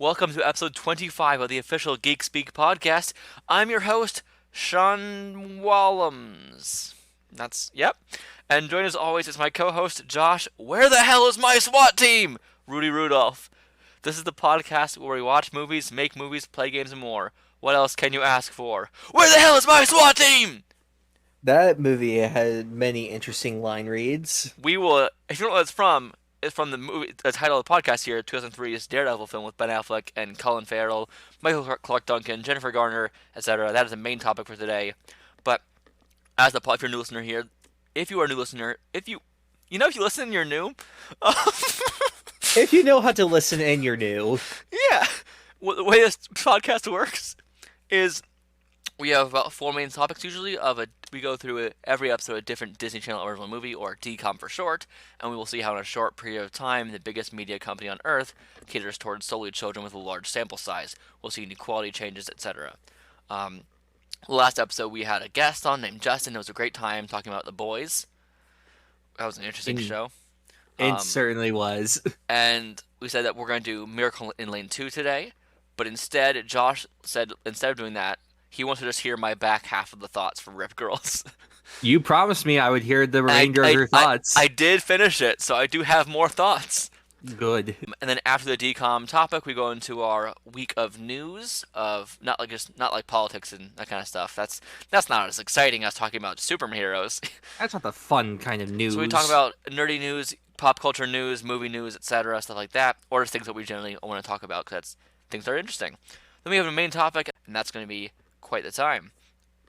Welcome to episode 25 of the official GeekSpeak Podcast. I'm your host, Sean Wallums. Yep. And joined as always is my co-host, Josh. Where the hell is my SWAT team? Rudy Rudolph. This is the podcast where we watch movies, make movies, play games, and more. What else can you ask for? Where the hell is my SWAT team? That movie had many interesting line reads. We will, if you don't know what it's from the movie, the title of the podcast here, 2003's Daredevil film with Ben Affleck and Colin Farrell, Michael Clark Duncan, Jennifer Garner, etc. That is the main topic for today. But if you're a new listener here, if you are a new listener, if you listen, you're new. If you know how to listen and you're new. Yeah. Well, the way this podcast works is we have about 4 main topics usually. We go through every episode a different Disney Channel original movie, or DCOM for short, and we will see how in a short period of time the biggest media company on Earth caters towards solely children with a large sample size. We'll see inequality changes, etc. Last episode we had a guest on named Justin. It was a great time talking about The Boys. That was an interesting show. It certainly was. And we said that we're going to do Miracle in Lane 2 today, but instead Josh said instead of doing that, he wants to just hear my back half of the thoughts for Rip Girls. You promised me I would hear the remainder of your thoughts. I did finish it, so I do have more thoughts. Good. And then after the DCOM topic, we go into our week of news of not like politics and that kind of stuff. That's not as exciting as talking about superheroes. That's not the fun kind of news. So we talk about nerdy news, pop culture news, movie news, etc., stuff like that, or just things that we generally want to talk about because that's things that are interesting. Then we have a main topic, and that's going to be quite the time.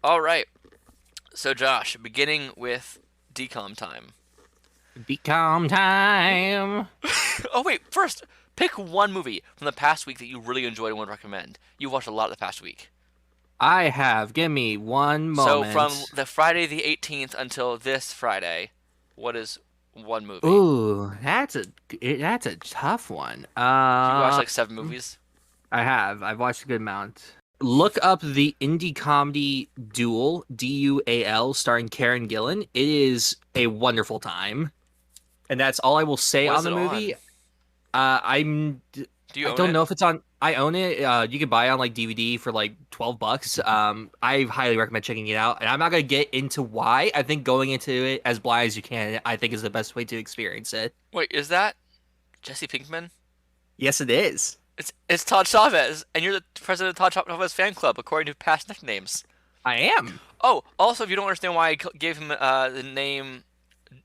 All right. So Josh, beginning with DCOM time. DCOM time. Oh wait, first pick one movie from the past week that you really enjoyed and would recommend. You watched a lot the past week. I have. Give me one moment. So from the Friday the 18th until this Friday, what is one movie? Ooh, that's a tough one. You watched like 7 movies? I have. I've watched a good amount. Look up the indie comedy Duel, Dual, starring Karen Gillan. It is a wonderful time. And that's all I will say on the movie. I don't know if it's on. I own it. You can buy it on like DVD for like $12. I highly recommend checking it out. And I'm not gonna get into why. I think going into it as blind as you can, I think is the best way to experience it. Wait, is that Jesse Pinkman? Yes, it is. It's Todd Chavez, and you're the president of Todd Chavez fan club, according to past nicknames. I am. Oh, also, if you don't understand why I gave him the name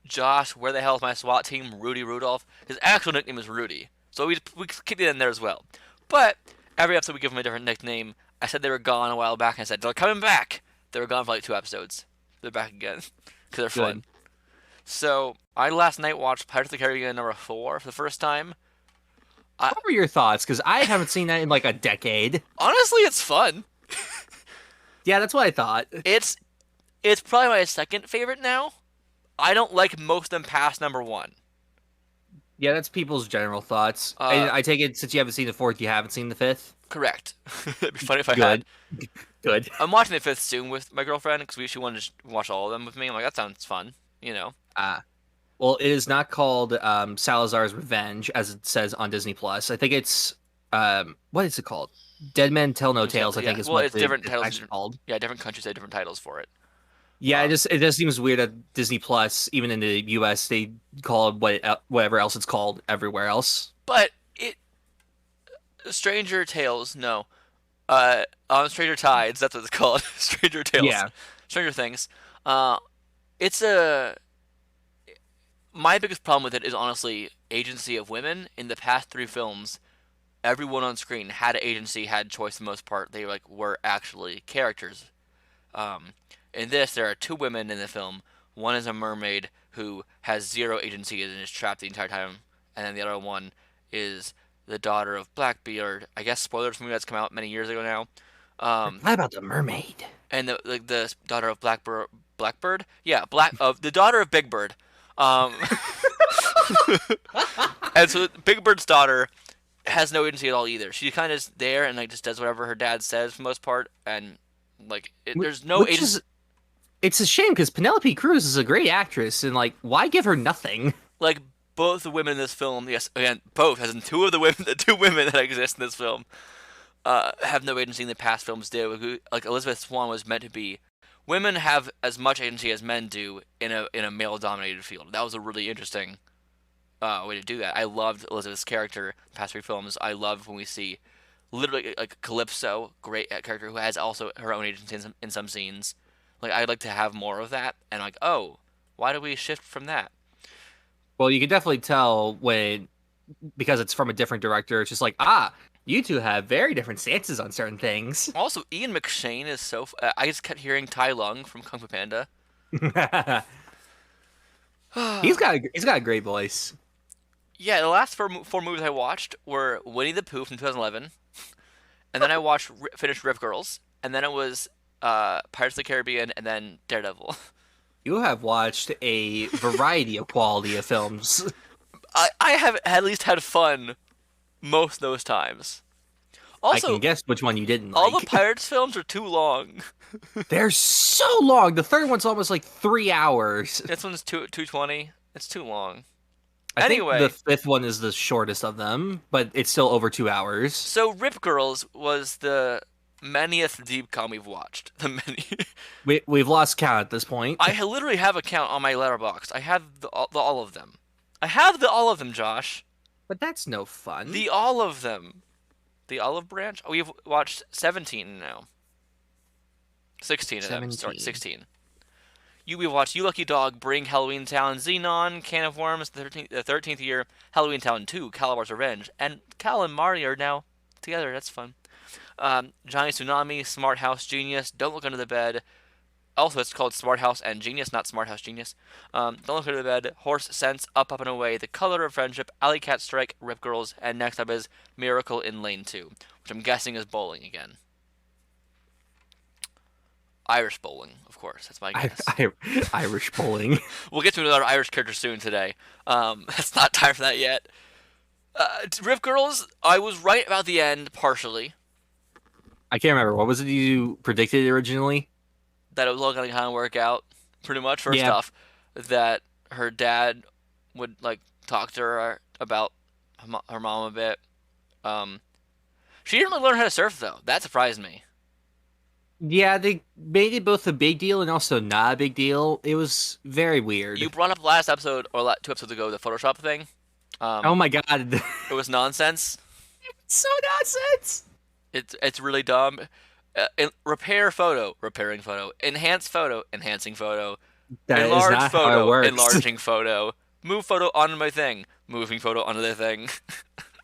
Josh, where the hell is my SWAT team, Rudy Rudolph, his actual nickname is Rudy. So we keep it in there as well. But every episode we give him a different nickname. I said they were gone a while back, and I said, they're coming back. They were gone for like 2 episodes. They're back again, because they're fun. So, I last night watched Pirates of the Caribbean #4 for the first time. What were your thoughts? Because I haven't seen that in like a decade. Honestly, it's fun. Yeah, that's what I thought. It's probably my second favorite now. I don't like most of them past #1. Yeah, that's people's general thoughts. And I take it since you haven't seen the 4th, you haven't seen the 5th? Correct. It'd be funny if I had. Good. I'm watching the 5th soon with my girlfriend because she wanted to watch all of them with me. I'm like, that sounds fun, you know. Well, it is not called Salazar's Revenge, as it says on Disney Plus. I think it's what is it called? Dead Men Tell No Tales. I think is what it's different titles. Actually called. Yeah, different countries have different titles for it. Yeah, it just seems weird that Disney Plus, even in the U.S., they call it whatever else it's called everywhere else. But Stranger Tales, no, on Stranger Tides, that's what it's called. Stranger Tales. Yeah. Stranger Things. My biggest problem with it is honestly agency of women. In the past 3 films, everyone on screen had agency, had choice for the most part. They were actually characters. In this, there are 2 women in the film. One is a mermaid who has 0 agency and is trapped the entire time, and then the other one is the daughter of Blackbeard. I guess spoilers for a movie that's come out many years ago now. What about the mermaid? And the daughter of Blackbird? Yeah, the daughter of Big Bird. And so Big Bird's daughter has no agency at all either. She kind of is there and just does whatever her dad says for the most part, and there's no agency. It's a shame because Penelope Cruz is a great actress, and why give her nothing? both the women in this film, yes, again, both, as in the two women that exist in this film, have no agency in the past films did. Like Elizabeth Swann was meant to be. Women have as much agency as men do in a male-dominated field. That was a really interesting way to do that. I loved Elizabeth's character in the past three films. I love when we see literally like Calypso, great character who has also her own agency in some scenes. Like I'd like to have more of that. And like, oh, why do we shift from that? Well, you can definitely tell because it's from a different director. It's just like, you two have very different stances on certain things. Also, Ian McShane is so. I just kept hearing Tai Lung from Kung Fu Panda. He's got a great voice. Yeah, the last four movies I watched were Winnie the Pooh from 2011, and then I finished Rip Girls, and then it was Pirates of the Caribbean, and then Daredevil. You have watched a variety of quality of films. I have at least had fun most of those times. Also, I can guess which one you didn't all like. the Pirates films are too long. They're so long. The third one's almost like 3 hours. This one's 220. It's too long. I Anyway, think the fifth one is the shortest of them, but it's still over 2 hours. so Rip Girls was the manyth DCOM we've watched. The many. We've lost count at this point. I literally have a count on my letterbox. I have the all of them. I have the all of them, Josh. But that's no fun. The all of them. The olive branch? Oh, we've watched 17 now. 16 of them. Sorry, 16. We've watched You Lucky Dog, Bring Halloween Town, Xenon, Can of Worms, the 13th year, Halloween Town 2, Calabar's Revenge, and Cal and Marty are now together. That's fun. Johnny Tsunami, Smart House Genius, Don't Look Under the Bed. Also, it's called Smart House and Genius, not Smart House Genius. Don't Look Under the Bed, Horse Sense, Up, Up and Away, The Color of Friendship, Alley Cat Strike, Rip Girls, and next up is Miracle in Lane 2, which I'm guessing is bowling again. Irish bowling, of course. That's my guess. Irish bowling. We'll get to another Irish character soon today. It's not time for that yet. Rip Girls, I was right about the end, partially. I can't remember. What was it you predicted originally? That it was all going to kind of work out, pretty much. First off, that her dad would, like, talk to her about her mom a bit. She didn't really learn how to surf, though. That surprised me. Yeah, they made it both a big deal and also not a big deal. It was very weird. You brought up last episode, or 2 episodes ago, the Photoshop thing. Oh my god. It was nonsense. It's so nonsense. It's really dumb. Repairing photo, enhance photo, enhancing photo, That is enlarge not photo, how it works. enlarging photo, move photo onto my thing, moving photo onto the thing.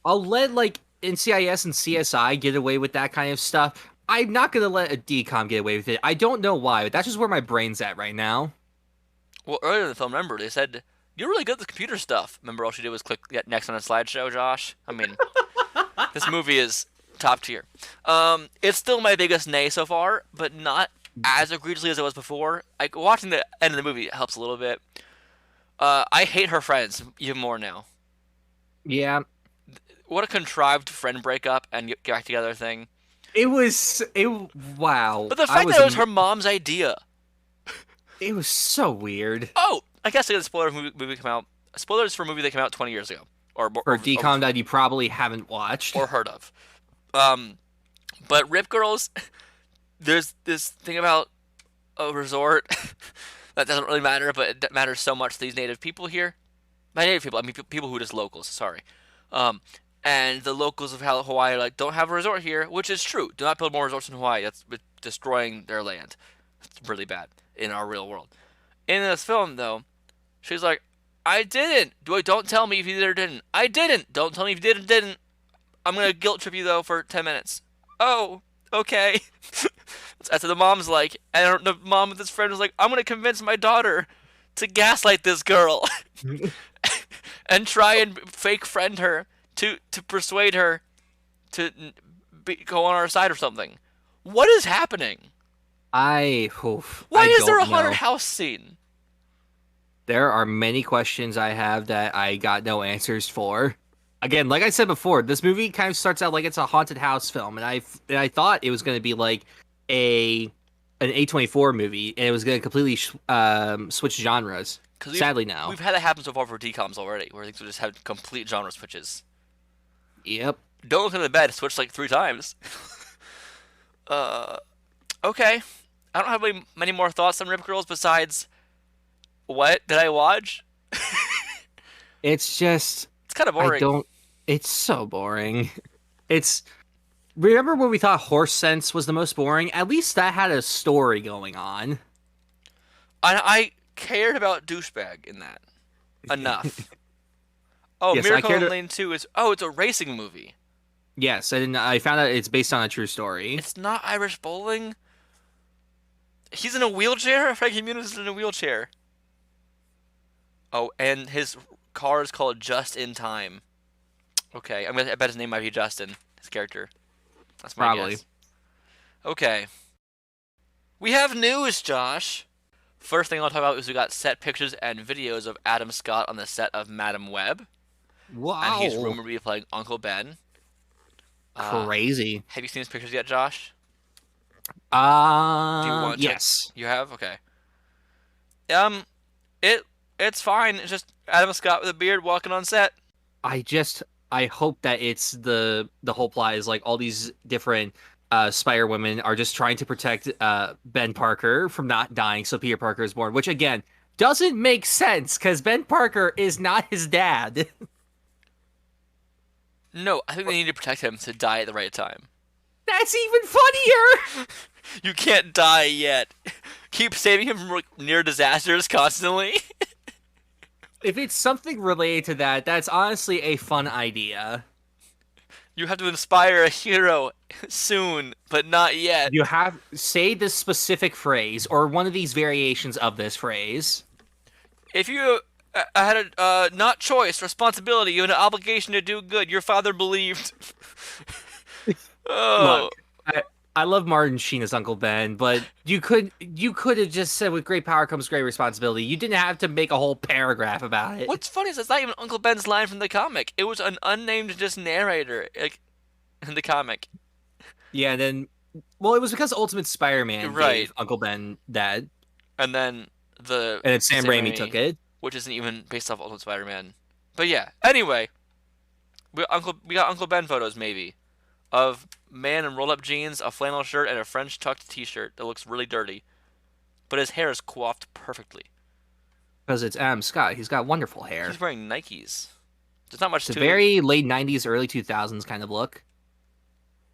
I'll let like NCIS and CSI get away with that kind of stuff. I'm not gonna let a DCOM get away with it. I don't know why, but that's just where my brain's at right now. Well, earlier in the film, remember, they said, you're really good at the computer stuff. Remember, all she did was click get next on a slideshow, Josh? I mean, this movie is top tier. It's still my biggest nay so far, but not as egregiously as it was before. Like, watching the end of the movie helps a little bit. I hate her friends even more now. Yeah. What a contrived friend breakup and get back together thing. Wow. But the fact that it was her mom's idea. It was so weird. Oh, I guess the spoiler movie come out. Spoilers for a movie that came out 20 years ago, or For DCOM that you probably haven't watched or heard of. But Rip Girls, there's this thing about a resort that doesn't really matter, but it matters so much to these native people here. By native people, I mean people who are just locals. Sorry. And the locals of Hawaii are like, don't have a resort here, which is true. Do not build more resorts in Hawaii. That's destroying their land. It's really bad in our real world. In this film, though, she's like, I didn't. Don't tell me if you did or didn't. I didn't. Don't tell me if you did or didn't. I'm going to guilt trip you, though, for 10 minutes. Oh, okay. That's what the mom's like. And the mom of this friend was like, I'm going to convince my daughter to gaslight this girl. And try and fake friend her to persuade her to go on our side or something. What is happening? Why is there a haunted house scene? There are many questions I have that I got no answers for. Again, like I said before, this movie kind of starts out like it's a haunted house film, and I thought it was going to be like an A24 movie, and it was going to completely switch genres. Because Sadly, now. we've had that happen so far for DCOMs already, where things will just have complete genre switches. Yep. Don't Look in the Bed switched like 3 times. Okay. I don't have many more thoughts on Rip Girls besides, what did I watch? It's just... It's kind of boring. It's so boring. It's... Remember when we thought Horse Sense was the most boring? At least that had a story going on. I cared about douchebag in that enough. Oh, Yes, Miracle in Lane 2 is... Oh, it's a racing movie. Yes, I found out it's based on a true story. It's not Irish Bowling. He's in a wheelchair? Frankie Muniz is in a wheelchair. Oh, and his car is called Just in Time. Okay, I bet his name might be Justin, his character. That's my guess. Okay. We have news, Josh. First thing I'll talk about is we got set pictures and videos of Adam Scott on the set of Madam Web. Wow. And he's rumored to be playing Uncle Ben. Crazy. Have you seen his pictures yet, Josh? Do you want to? Yes. You have? Okay. It's fine. It's just Adam Scott with a beard walking on set. I hope that it's the whole plot is like all these different Spider Women are just trying to protect Ben Parker from not dying, so Peter Parker is born, which again doesn't make sense because Ben Parker is not his dad. No, I think they need to protect him to die at the right time. That's even funnier. You can't die yet. Keep saving him from near disasters constantly. If it's something related to that, that's honestly a fun idea. You have to inspire a hero soon, but not yet. You have say this specific phrase or one of these variations of this phrase. If you had a not choice, responsibility, you had an obligation to do good, your father believed. Oh. Look, I love Martin Sheen as Uncle Ben, but you could have just said with great power comes great responsibility. You didn't have to make a whole paragraph about it. What's funny is it's not even Uncle Ben's line from the comic. It was an unnamed just narrator in the comic. Yeah, and then it was because Ultimate Spider-Man gave Uncle Ben that. And then Sam Raimi took it, which isn't even based off Ultimate Spider-Man. But yeah, anyway, we got Uncle Ben photos maybe of man in rolled-up jeans, a flannel shirt, and a French tucked t-shirt that looks really dirty. But his hair is coiffed perfectly. Because it's Adam Scott. He's got wonderful hair. He's wearing Nikes. There's not much to it. It's a very late 90s, early 2000s kind of look.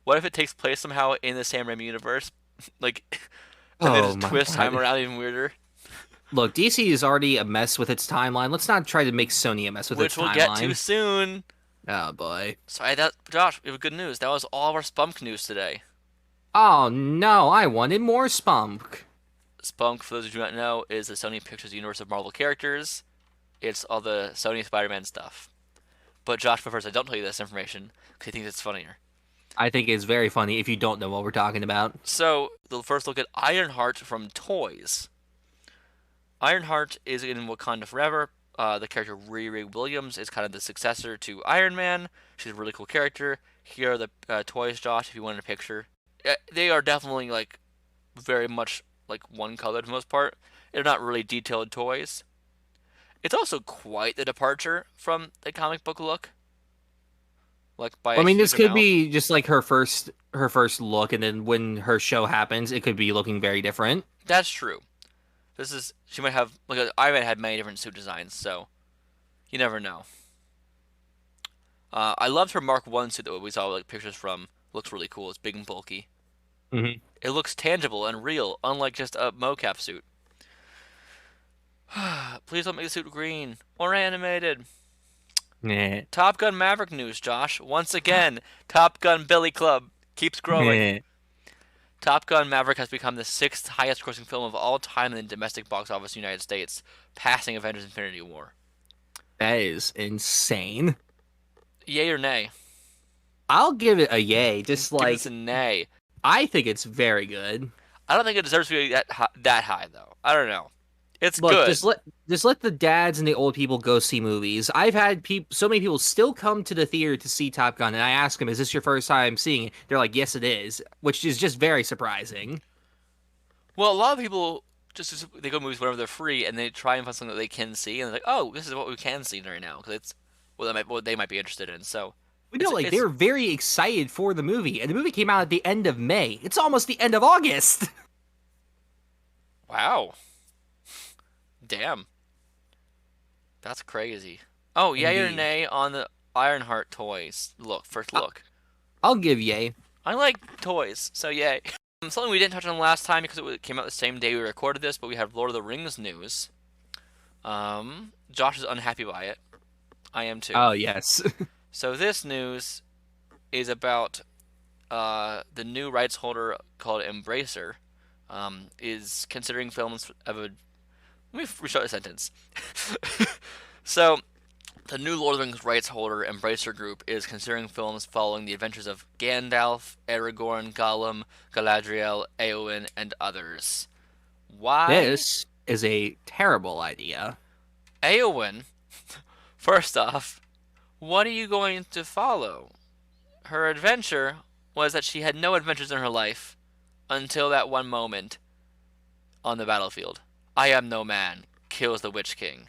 What if it takes place somehow in the Sam Raimi universe? Like, and they just twist time around even weirder? Look, DC is already a mess with its timeline. Let's not try to make Sony a mess with its timeline. Which we'll get to soon. Oh, boy. Sorry, Josh, we have good news. That was all of our Spunk news today. Oh, no. I wanted more Spunk. Spunk, for those who do not know, is the Sony Pictures universe of Marvel characters. It's all the Sony Spider-Man stuff. But Josh prefers I don't tell you this information because he thinks it's funnier. I think it's very funny if you don't know what we're talking about. So, we'll first look at Ironheart from Toys. Ironheart is in Wakanda Forever. The character Riri Williams is kind of the successor to Iron Man. She's a really cool character. Here are the toys, Josh, if you wanted a picture. They are definitely, like, very much, like, one color for the most part. They're not really detailed toys. It's also quite the departure from the comic book look. Like, this could be just, like, her first look, and then when her show happens, it could be looking very different. That's true. She might have, like, Iron Man had many different suit designs, so you never know. I loved her Mark 1 suit that we saw, like, pictures from. Looks really cool. It's big and bulky. Mm-hmm. It looks tangible and real, unlike just a mocap suit. Please don't make the suit green or animated. Nah. Top Gun Maverick news, Josh. Once again, Top Gun Billy Club keeps growing. Nah. Top Gun Maverick has become the 6th highest grossing film of all time in the domestic box office in the United States, passing Avengers Infinity War. That is insane. Yay or nay? I'll give it a yay. Give us a nay. I think it's very good. I don't think it deserves to be that high, though. I don't know. It's good. Just let the dads and the old people go see movies. I've had so many people still come to the theater to see Top Gun, and I ask them, "Is this your first time seeing it?" They're like, "Yes, it is," which is just very surprising. Well, a lot of people they go to movies whenever they're free, and they try and find something that they can see, and they're like, oh, this is what we can see right now because it's what they might be interested in. So We know, like, they were very excited for the movie, and the movie came out at the end of May. It's almost the end of August. Wow, damn, that's crazy. Oh, yay or Indeed. nay on the Ironheart toys? First look. I'll give yay. I like toys, so yay. Something we didn't touch on last time because it came out the same day we recorded this, but we have Lord of the Rings news. Josh is unhappy by it. I am too. Oh, yes. So this news is about the new rights holder called Embracer is considering films of a. Let me restart the sentence. So the new Lord of the Rings rights holder, Embracer Group, is considering films following the adventures of Gandalf, Aragorn, Gollum, Galadriel, Éowyn, and others. Why? This is a terrible idea. Éowyn, first off, what are you going to follow? Her adventure was that she had no adventures in her life until that one moment on the battlefield. I am no man, kills the Witch King.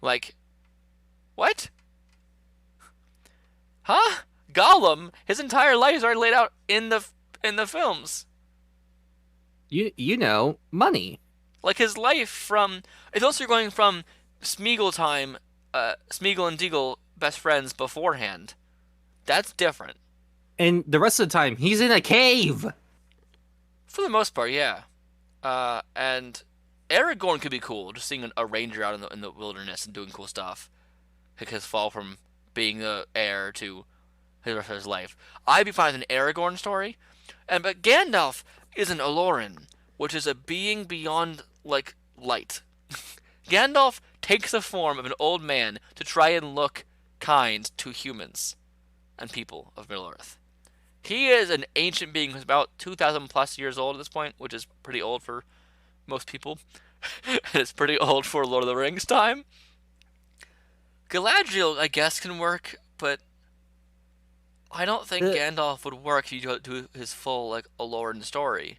Like, what? Huh? Gollum, his entire life is already laid out in the films. You know, money. Like his life from it's also going from Smeagol time, Smeagol and Deagle best friends beforehand. That's different. And the rest of the time, he's in a cave. For the most part, yeah. And Aragorn could be cool, just seeing a ranger out in the wilderness and doing cool stuff. Like his fall from being the heir to his rest of his life. I'd be fine with an Aragorn story. But Gandalf is an Aloran, which is a being beyond like light. Gandalf takes the form of an old man to try and look kind to humans and people of Middle Earth. He is an ancient being who's about 2,000 plus years old at this point, which is pretty old for most people. It's pretty old for Lord of the Rings time. Galadriel, I guess, can work, but I don't think Gandalf would work if you do his full, like, Aloran story.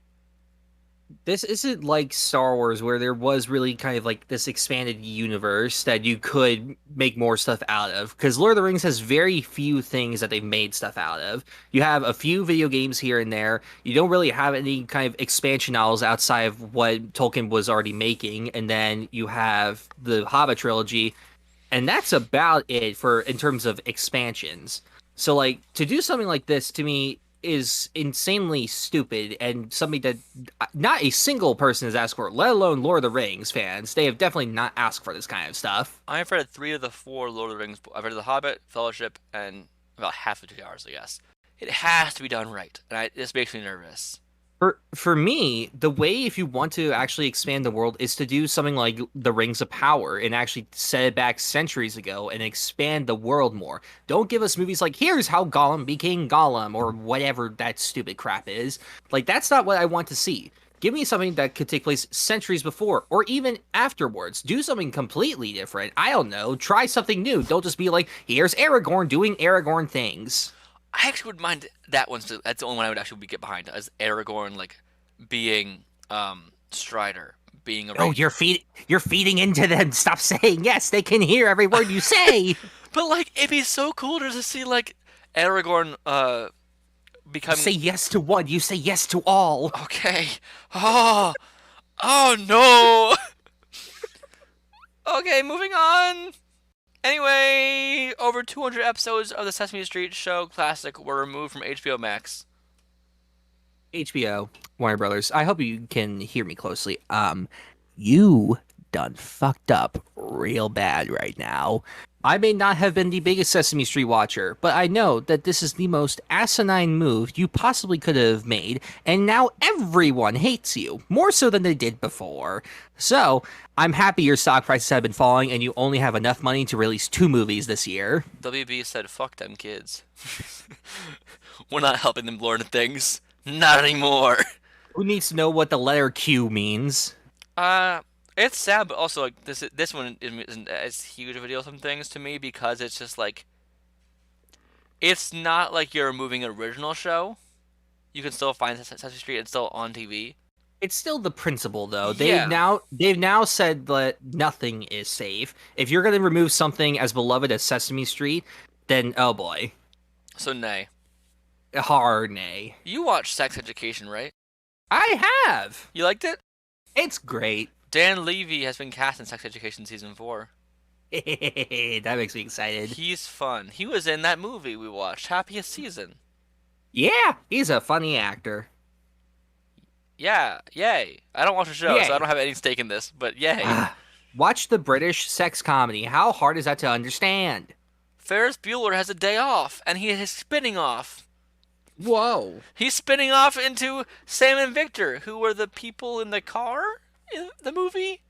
This isn't like Star Wars, where there was really kind of like this expanded universe that you could make more stuff out of. Because Lord of the Rings has very few things that they've made stuff out of. You have a few video games here and there. You don't really have any kind of expansion novels outside of what Tolkien was already making. And then you have the Hobbit trilogy. And that's about it for in terms of expansions. So, like, to do something like this, to me, is insanely stupid and something that not a single person has asked for, let alone Lord of the Rings fans. They have definitely not asked for this kind of stuff. I've read 3 of the 4 Lord of the Rings. I've read The Hobbit, Fellowship, and about half of 2 hours, I guess. It has to be done right, and this makes me nervous. For me, the way if you want to actually expand the world is to do something like the Rings of Power and actually set it back centuries ago and expand the world more. Don't give us movies like, here's how Gollum became Gollum or whatever that stupid crap is. Like, that's not what I want to see. Give me something that could take place centuries before or even afterwards. Do something completely different. I don't know. Try something new. Don't just be like, here's Aragorn doing Aragorn things. I actually would mind that one. That's the only one I would actually get behind, as Aragorn, like, being Strider, being a. Oh, you're feeding into them. Stop saying yes. They can hear every word you say. But like, it'd be so cool to just see like Aragorn becoming. Say yes to one. You say yes to all. Okay. Oh, oh no. Okay, moving on. Anyway, over 200 episodes of the Sesame Street Show classic were removed from HBO Max. HBO, Warner Brothers. I hope you can hear me closely. You done fucked up real bad right now. I may not have been the biggest Sesame Street watcher, but I know that this is the most asinine move you possibly could have made, and now everyone hates you, more so than they did before. So, I'm happy your stock prices have been falling and you only have enough money to release 2 movies this year. WB said, fuck them kids. We're not helping them learn things. Not anymore. Who needs to know what the letter Q means? It's sad, but also like this one isn't as huge of a deal. Some things to me because it's just like it's not like you're removing an original show. You can still find Sesame Street; it's still on TV. It's still the principle, though. Yeah. They've now said that nothing is safe. If you're going to remove something as beloved as Sesame Street, then oh boy, So nay. hard nay. You watched Sex Education, right? I have. You liked it? It's great. Dan Levy has been cast in Sex Education season 4. That makes me excited. He's fun. He was in that movie we watched, Happiest Season. Yeah, he's a funny actor. Yeah, yay. I don't watch the show, so I Yay. don't have any stake in this, but yay. Watch the British sex comedy. How hard is that to understand? Ferris Bueller has a day off, and he is spinning off. Whoa. He's spinning off into Sam and Victor, who were the people in the car in the movie.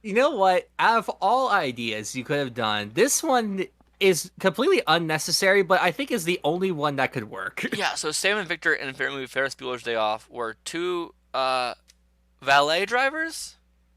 You know what? Out of all ideas you could have done, this one is completely unnecessary, but I think is the only one that could work. Yeah, so Sam and Victor in the movie Ferris Bueller's Day Off were two valet drivers.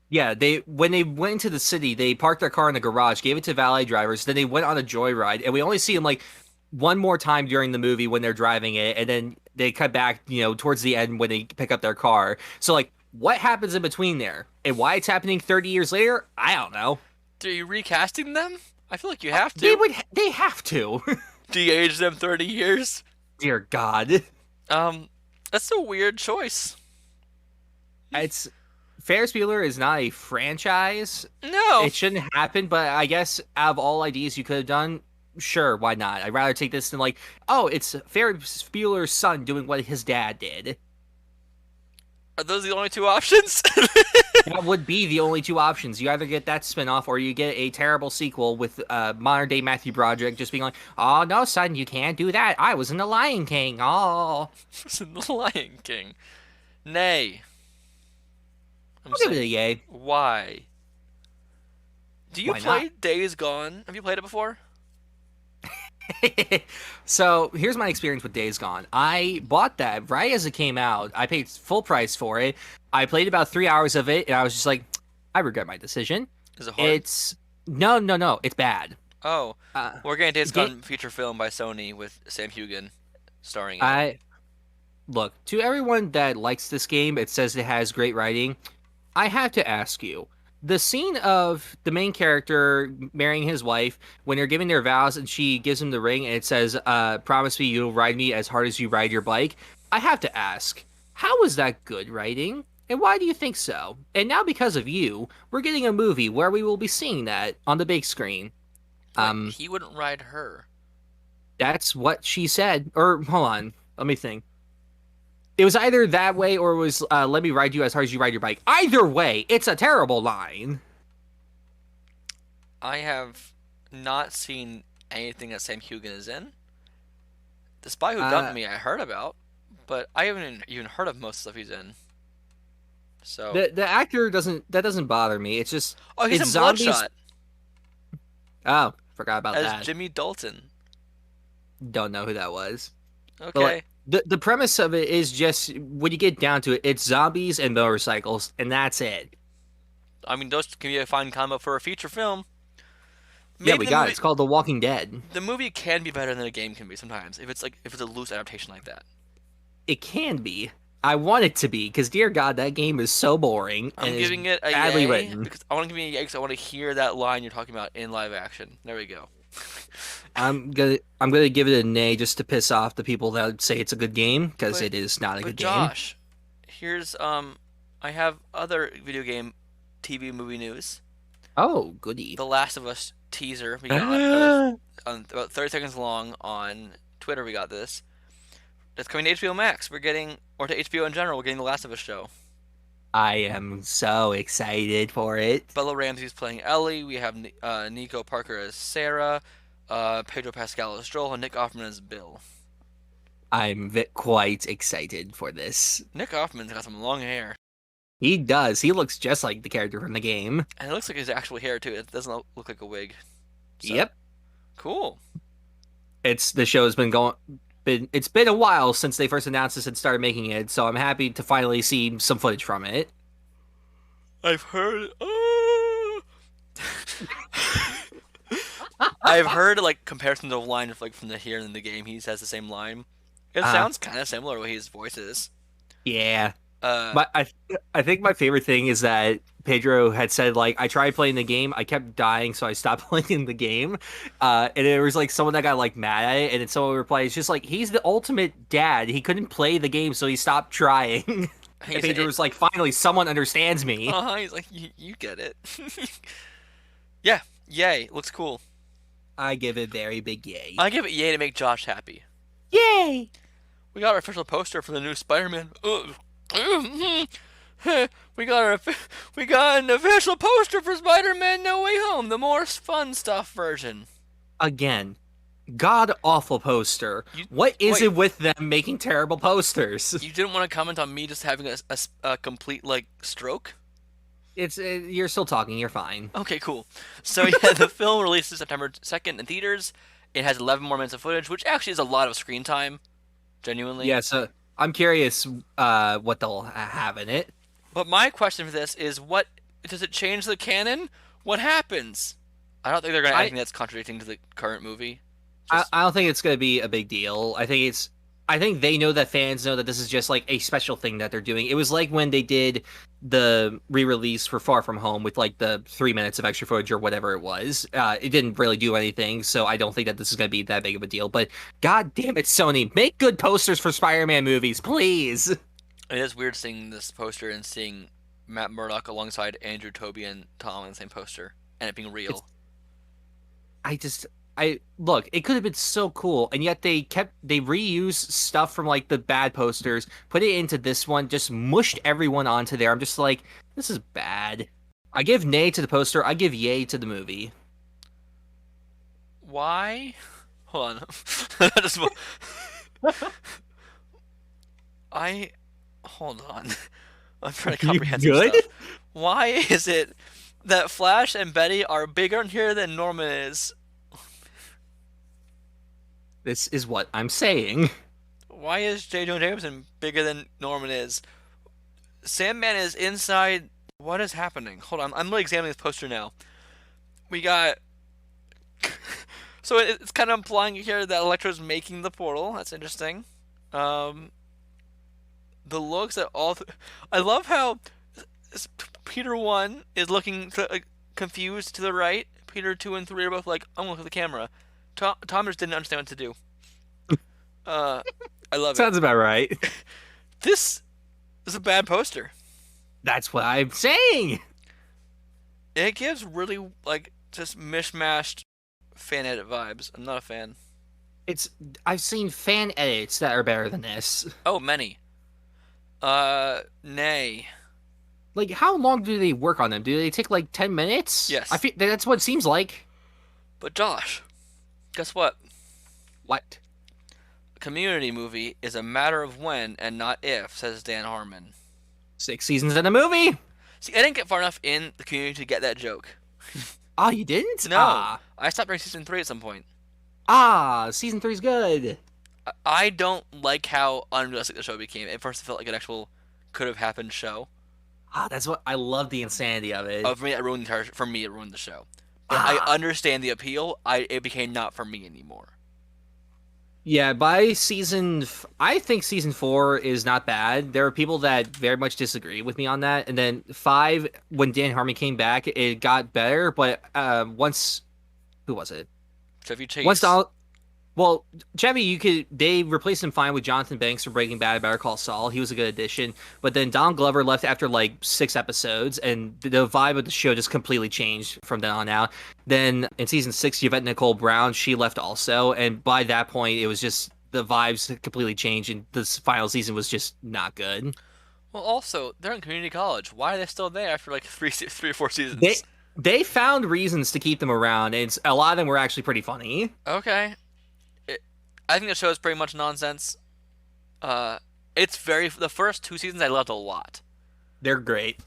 Yeah, when they went into the city, they parked their car in the garage, gave it to valet drivers, then they went on a joyride, and we only see them like one more time during the movie when they're driving it, and then they cut back, towards the end when they pick up their car. So like, what happens in between there, and why it's happening 30 years later? I don't know. Are you recasting them? I feel like you have to. They have to. De-age them 30 years. Dear God. That's a weird choice. It's Ferris Bueller is not a franchise. No. It shouldn't happen, but I guess out of all ideas you could have done, sure, why not? I'd rather take this than like, oh, it's Ferris Bueller's son doing what his dad did. Are those the only two options? That would be the only two options. You either get that spinoff or you get a terrible sequel with modern day Matthew Broderick just being like, oh, no, son, you can't do that. I was in The Lion King. Oh. It's in The Lion King. Nay. I'll give it a yay. Why? Do you Why play not? Days Gone? Have you played it before? So here's my experience with Days Gone. I bought that right as it came out. I paid full price for it. I played about 3 hours of it, and I was just like, I regret my decision. Is it hard? It's no, it's bad. Oh, we're getting Days Da- Gone feature film by Sony with Sam Heughan starring in it. I look to everyone that likes this game. It says it has great writing. I have to ask you. The scene of the main character marrying his wife when they're giving their vows and she gives him the ring and it says, promise me you'll ride me as hard as you ride your bike. I have to ask, how is that good writing? And why do you think so? And now because of you, we're getting a movie where we will be seeing that on the big screen. Wait, he wouldn't ride her. That's what she said. Or, hold on, let me think. It was either that way or it was, let me ride you as hard as you ride your bike. Either way, it's a terrible line. I have not seen anything that Sam Heughan is in. The Spy Who Dumped Me I heard about, but I haven't even heard of most of the stuff he's in. So The actor doesn't bother me. It's just he's it's in Bloodshot Oh, forgot about as that. Jimmy Dalton. Don't know who that was. Okay. But like, the premise of it is just when you get down to it, it's zombies and motorcycles, and that's it. I mean, those can be a fine combo for a feature film. Yeah, Maybe we the got it. movie- It's called The Walking Dead. The movie can be better than a game can be sometimes if it's a loose adaptation like that. It can be. I want it to be because, dear God, that game is so boring. I'm and giving is it a badly yay written. because I want to give it a yay because I want to hear that line you're talking about in live action. There we go. I'm gonna give it a nay just to piss off the people that say it's a good game because But- it is not a But good game. Josh, here's I have other video game TV movie news. Oh, goody. The Last of Us teaser we got on about 30 seconds long on Twitter. We got this. It's coming to HBO Max. Or to HBO in general. We're getting the Last of Us show. I am so excited for it. Bella Ramsey's playing Ellie. We have Nico Parker as Sarah, Pedro Pascal as Joel, and Nick Offerman as Bill. I'm quite excited for this. Nick Offerman's got some long hair. He does. He looks just like the character from the game. And it looks like his actual hair, too. It doesn't look like a wig. So, Yep. Cool. The show has it's been a while since they first announced this and started making it, so I'm happy to finally see some footage from it. I've heard. I've heard like comparisons of line of like from the here and in the game. He has the same line. It sounds kind of similar to what his voice is. Yeah. But I think my favorite thing is that Pedro had said like I tried playing the game, I kept dying, so I stopped playing the game. And it was like someone that got like mad at it, and then someone replied, "It's just like he's the ultimate dad. He couldn't play the game, so he stopped trying." And Pedro was like, "Finally, someone understands me." He's like, you get it. Yeah, yay, looks cool. I give it very big yay. I give it yay to make Josh happy. Yay! We got our official poster for the new Spider-Man. we got an official poster for Spider-Man No Way Home, the more fun stuff version. Again, god awful poster. What is it with them making terrible posters? You didn't want to comment on me just having a complete like stroke? You're still talking. You're fine. Okay, cool. So yeah, the film releases September 2nd in theaters. It has 11 more minutes of footage, which actually is a lot of screen time. Genuinely. Yeah, so I'm curious what they'll have in it. But my question for this is, what does it change the canon? What happens? I don't think they're going to anything that's contradicting to the current movie. I don't think it's going to be a big deal. I think they know that fans know that this is just like a special thing that they're doing. It was like when they did the re-release for Far From Home with like the 3 minutes of extra footage or whatever it was. It didn't really do anything, so I don't think that this is going to be that big of a deal. But god damn it, Sony, make good posters for Spider-Man movies, please. It is weird seeing this poster and seeing Matt Murdock alongside Andrew, Toby, and Tom in the same poster, and it being real. Look, it could have been so cool, and yet they reused stuff from like the bad posters, put it into this one, just mushed everyone onto there. I'm just like, this is bad. I give nay to the poster, I give yay to the movie. Why? Hold on. Hold on. I'm trying to comprehend some good? stuff. Why is it that Flash and Betty are bigger in here than Norman is? This is what I'm saying. Why is J. Jonah Jameson bigger than Norman is? Sandman is inside. What is happening? Hold on. I'm really examining this poster now. We got. So it's kind of implying here that Electro's making the portal. That's interesting. The looks at all. I love how Peter 1 is looking confused to the right. Peter 2 and 3 are both like, I'm going to look at the camera. Tom just didn't understand what to do. I love it. Sounds about right. This is a bad poster. That's what I'm saying. It gives really, like, just mishmashed fan edit vibes. I'm not a fan. I've seen fan edits that are better than this. Oh, many. Nay. Like, how long do they work on them? Do they take, like, 10 minutes? Yes. I feel that's what it seems like. But Josh, guess what? What? A Community movie is a matter of when and not if, says Dan Harmon. 6 seasons in a movie? See, I didn't get far enough in the Community to get that joke. Oh, you didn't? No. I stopped during season 3 at some point. Season 3's good. I don't like how unrealistic the show became. At first, it felt like an actual could have happened show. That's what I love, the insanity of it. For me, it ruined the show. But I understand the appeal. It became not for me anymore. Yeah, I think season 4 is not bad. There are people that very much disagree with me on that. And then 5, when Dan Harmon came back, it got better. But who was it? Chevy Chase. Chevy, they replaced him fine with Jonathan Banks from Breaking Bad, Better Call Saul. He was a good addition. But then Don Glover left after like 6 episodes, and the vibe of the show just completely changed from then on out. Then in season 6, Yvette Nicole Brown, she left also, and by that point, it was just the vibes had completely changed, and this final season was just not good. Well, also, they're in community college. Why are they still there after like three or 4 seasons? They found reasons to keep them around, and a lot of them were actually pretty funny. Okay. I think the show is pretty much nonsense. The first 2 seasons I loved a lot. They're great.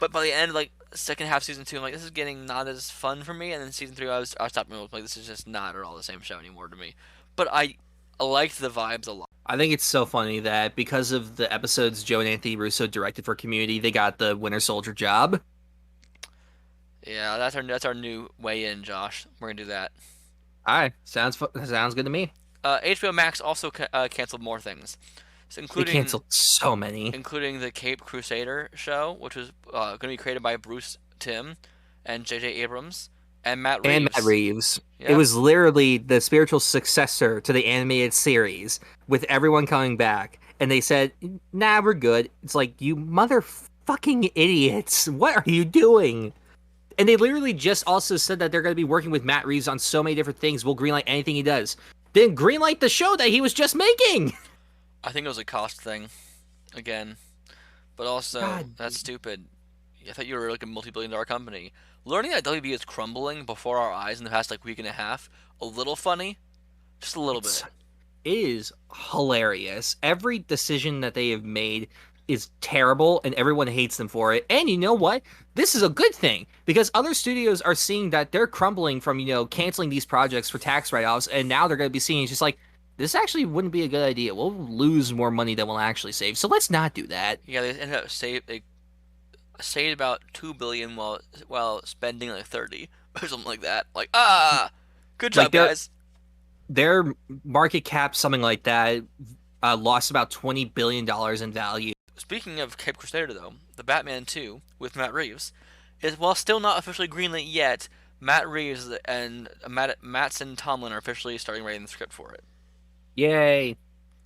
But by the end, like, second half season 2, I'm like, this is getting not as fun for me. And then season 3, I stopped like, this is just not at all the same show anymore to me. But I liked the vibes a lot. I think it's so funny that because of the episodes Joe and Anthony Russo directed for Community, they got the Winter Soldier job. Yeah, that's our new way in, Josh. We're gonna do that. All right, sounds good to me. HBO Max also canceled more things. So They canceled so many. including the Cape Crusader show, which was going to be created by Bruce Timm and J.J. Abrams and Matt And Matt Reeves. Reeves. It Yep. was literally the spiritual successor to the animated series with everyone coming back. And they said, nah, we're good. It's like, you motherfucking idiots. What are you doing? And they literally just also said that they're going to be working with Matt Reeves on so many different things. We'll greenlight anything he does. Then greenlight the show that he was just making. I think it was a cost thing, again. But also, God. that's stupid. I thought you were like a multi-billion-dollar company. Learning that WB is crumbling before our eyes in the past like week and a half, a little funny, just a little bit. It is hilarious. Every decision that they have made is terrible, and everyone hates them for it. And you know what? This is a good thing, because other studios are seeing that they're crumbling from, canceling these projects for tax write-offs, and now they're going to be seeing it's just like, this actually wouldn't be a good idea. We'll lose more money than we'll actually save, so let's not do that. Yeah, they ended up they saved about $2 billion while spending like 30 or something like that. Like, good job, guys. Their market cap, something like that, lost about $20 billion in value. Speaking of Cape Crusader, though, the Batman 2 with Matt Reeves is, while still not officially greenlit yet, Matt Reeves and Mattson Tomlin are officially starting writing the script for it. Yay.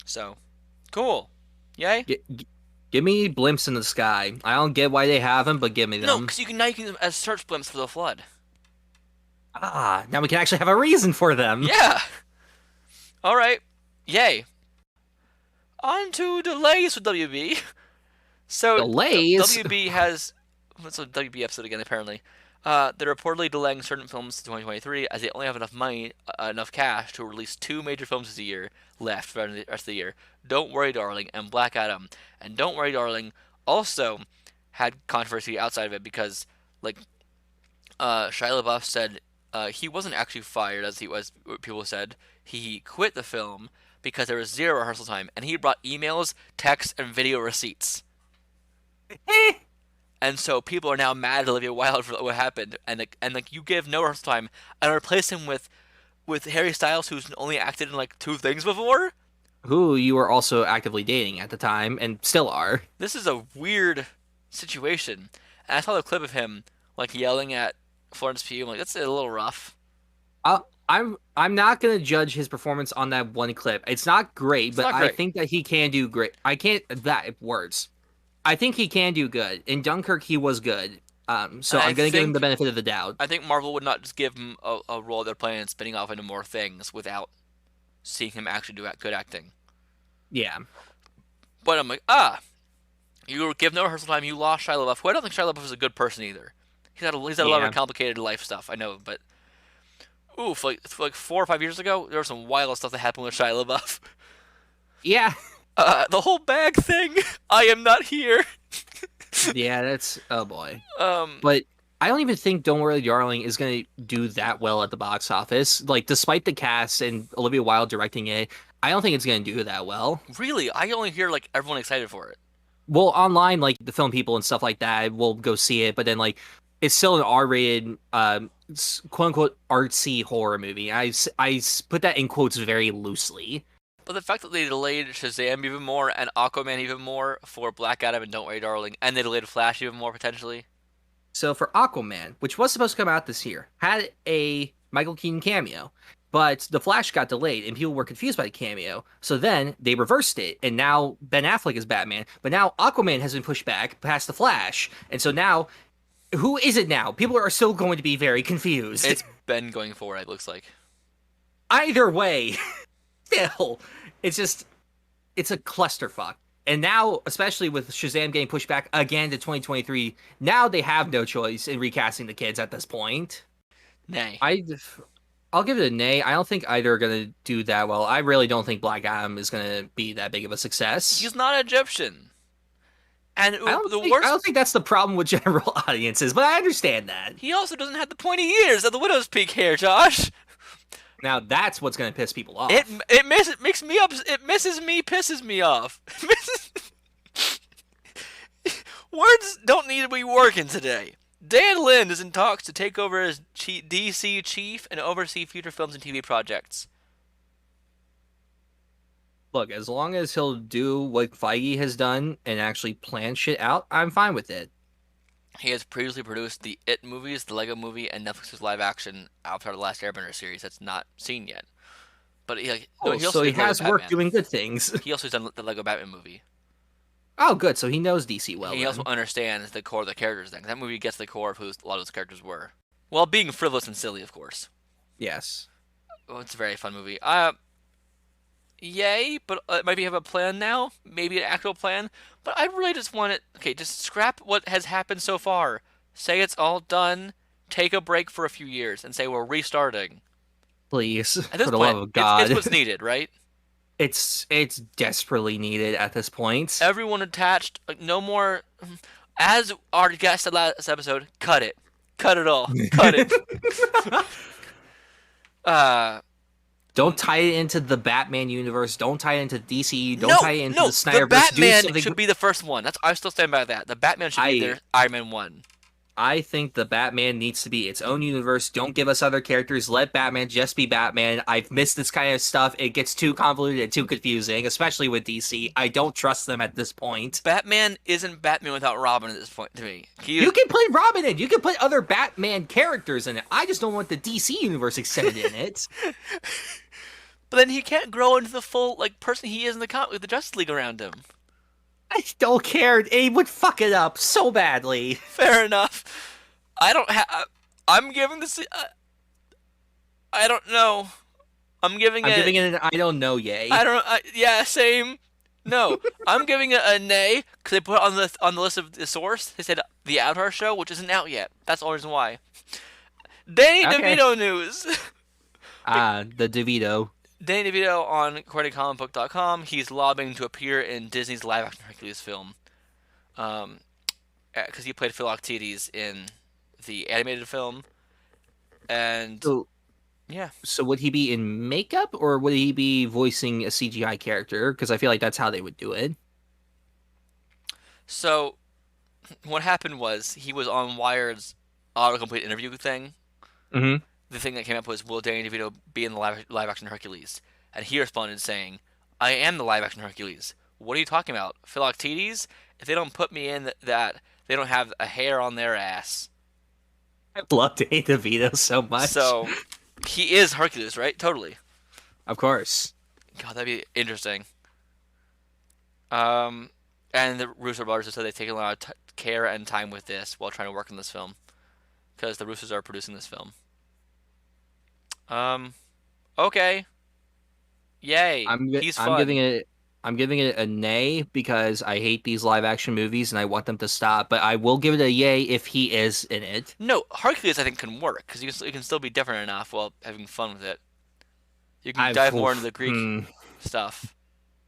So, cool. Yay. Give me blimps in the sky. I don't get why they have them, but give me them. No, because now you can use them as search blimps for the Flood. Now we can actually have a reason for them. Yeah. All right. Yay. On to delays with WB. So delays? WB has... What's a WB episode again, apparently? They're reportedly delaying certain films to 2023 as they only have enough money, enough cash to release 2 major films this year left for the rest of the year. Don't Worry, Darling and Black Adam. And Don't Worry, Darling also had controversy outside of it because, like, Shia LaBeouf said he wasn't actually fired, as people said. He quit the film because there was 0 rehearsal time, and he brought emails, texts, and video receipts. And so people are now mad at Olivia Wilde for what happened, and you give no rehearsal time and replace him with Harry Styles, who's only acted in like 2 things before. Who you were also actively dating at the time, and still are. This is a weird situation. And I saw the clip of him like yelling at Florence Pugh. I'm like, that's a little rough. I'm not gonna judge his performance on that one clip. It's not great, but I think that he can do great. I think he can do good. In Dunkirk, he was good. So I'm gonna give him the benefit of the doubt. I think Marvel would not just give him a role they're playing and spinning off into more things without seeing him actually do good acting. Yeah. But I'm like, you give no rehearsal time. You lost Shia LaBeouf, who I don't think Shia LaBeouf is a good person either. He's had a lot of complicated life stuff, I know, but like 4 or 5 years ago, there was some wild stuff that happened with Shia LaBeouf. Yeah. The whole bag thing. I am not here. Yeah, that's oh boy. But I don't even think Don't Worry, Darling is gonna do that well at the box office. Like, despite the cast and Olivia Wilde directing it, I don't think it's gonna do that well. Really? I only hear like everyone excited for it. Well, online, like the film people and stuff like that will go see it, but then like it's still an R-rated, quote unquote artsy horror movie. I put that in quotes very loosely. But the fact that they delayed Shazam even more and Aquaman even more for Black Adam and Don't Worry, Darling, and they delayed Flash even more potentially. So for Aquaman, which was supposed to come out this year, had a Michael Keaton cameo, but the Flash got delayed and people were confused by the cameo. So then they reversed it, and now Ben Affleck is Batman. But now Aquaman has been pushed back past the Flash, and so now who is it now? People are still going to be very confused. It's Ben going forward, it looks like. Either way, still, it's a clusterfuck. And now, especially with Shazam getting pushed back again to 2023, now they have no choice in recasting the kids at this point. Nay. I'll give it a nay. I don't think either are going to do that well. I really don't think Black Adam is going to be that big of a success. He's not Egyptian. And I don't think that's the problem with general audiences, but I understand that. He also doesn't have the pointy ears of the Widow's Peak hair, Josh. Now that's what's going to piss people off. It makes me up. It pisses me off. Words don't need to be working today. Dan Lin is in talks to take over as DC chief and oversee future films and TV projects. Look, as long as he'll do what Feige has done and actually plan shit out, I'm fine with it. He has previously produced the It movies, the Lego movie, and Netflix's live-action Avatar: The Last Airbender series that's not seen yet. But he also So he did Lego has work Batman. doing good things. He also has done the Lego Batman movie. Oh, good. So he knows DC well. He also understands the core of the characters. Then that movie gets the core of who a lot of those characters were, while being frivolous and silly, of course. Yes. Oh, it's a very fun movie. Yay! But maybe have a plan now. Maybe an actual plan. But I really just want it. Okay, just scrap what has happened so far. Say it's all done. Take a break for a few years and say we're restarting. Please, At this for the point, love of God. it's what's needed, right? It's desperately needed at this point. Everyone attached. Like, no more. As our guest said last episode, cut it. Cut it all. Cut it. Don't tie it into the Batman universe. Don't tie it into DC. Don't no, tie it into no, the Snyderverse. The Batman should be the first one. I still stand by that. The Batman should be their Iron Man 1. I think the Batman needs to be its own universe. Don't give us other characters. Let Batman just be Batman. I've missed this kind of stuff. It gets too convoluted and too confusing, especially with DC. I don't trust them at this point. Batman isn't Batman without Robin at this point to me. You can put Robin in. You can put other Batman characters in it. I just don't want the DC universe extended in it. But then he can't grow into the full person he is in the comic with the Justice League around him. I don't care. He would fuck it up so badly. Fair enough. I'm giving this. I don't know. I'm giving it an I don't know yay. Yeah, same. No, I'm giving it a nay because they put it on the list of the source. They said the Avatar show, which isn't out yet. That's the only reason why. Danny DeVito news. The DeVito. Danny DeVito on CordyComicBook.com. He's lobbying to appear in Disney's live-action Hercules film, because he played Philoctetes in the animated film, and yeah. So would he be in makeup or would he be voicing a CGI character? Because I feel like that's how they would do it. So, what happened was he was on Wired's autocomplete interview thing. Mm-hmm. The thing that came up was, will Danny DeVito be in the live-action Hercules? And he responded saying, I am the live-action Hercules. What are you talking about? Philoctetes? If they don't put me in that, they don't have a hair on their ass. I love Danny DeVito so much. So, he is Hercules, right? Totally. Of course. God, that'd be interesting. And the Russo brothers have said they've taken a lot of care and time with this while trying to work on this film. Because the Russos are producing this film. Okay. Yay. He's fun. I'm giving it a nay because I hate these live action movies and I want them to stop, but I will give it a yay if he is in it. No, Hercules I think can work because you can still be different enough while having fun with it. You can dive more into the Greek stuff.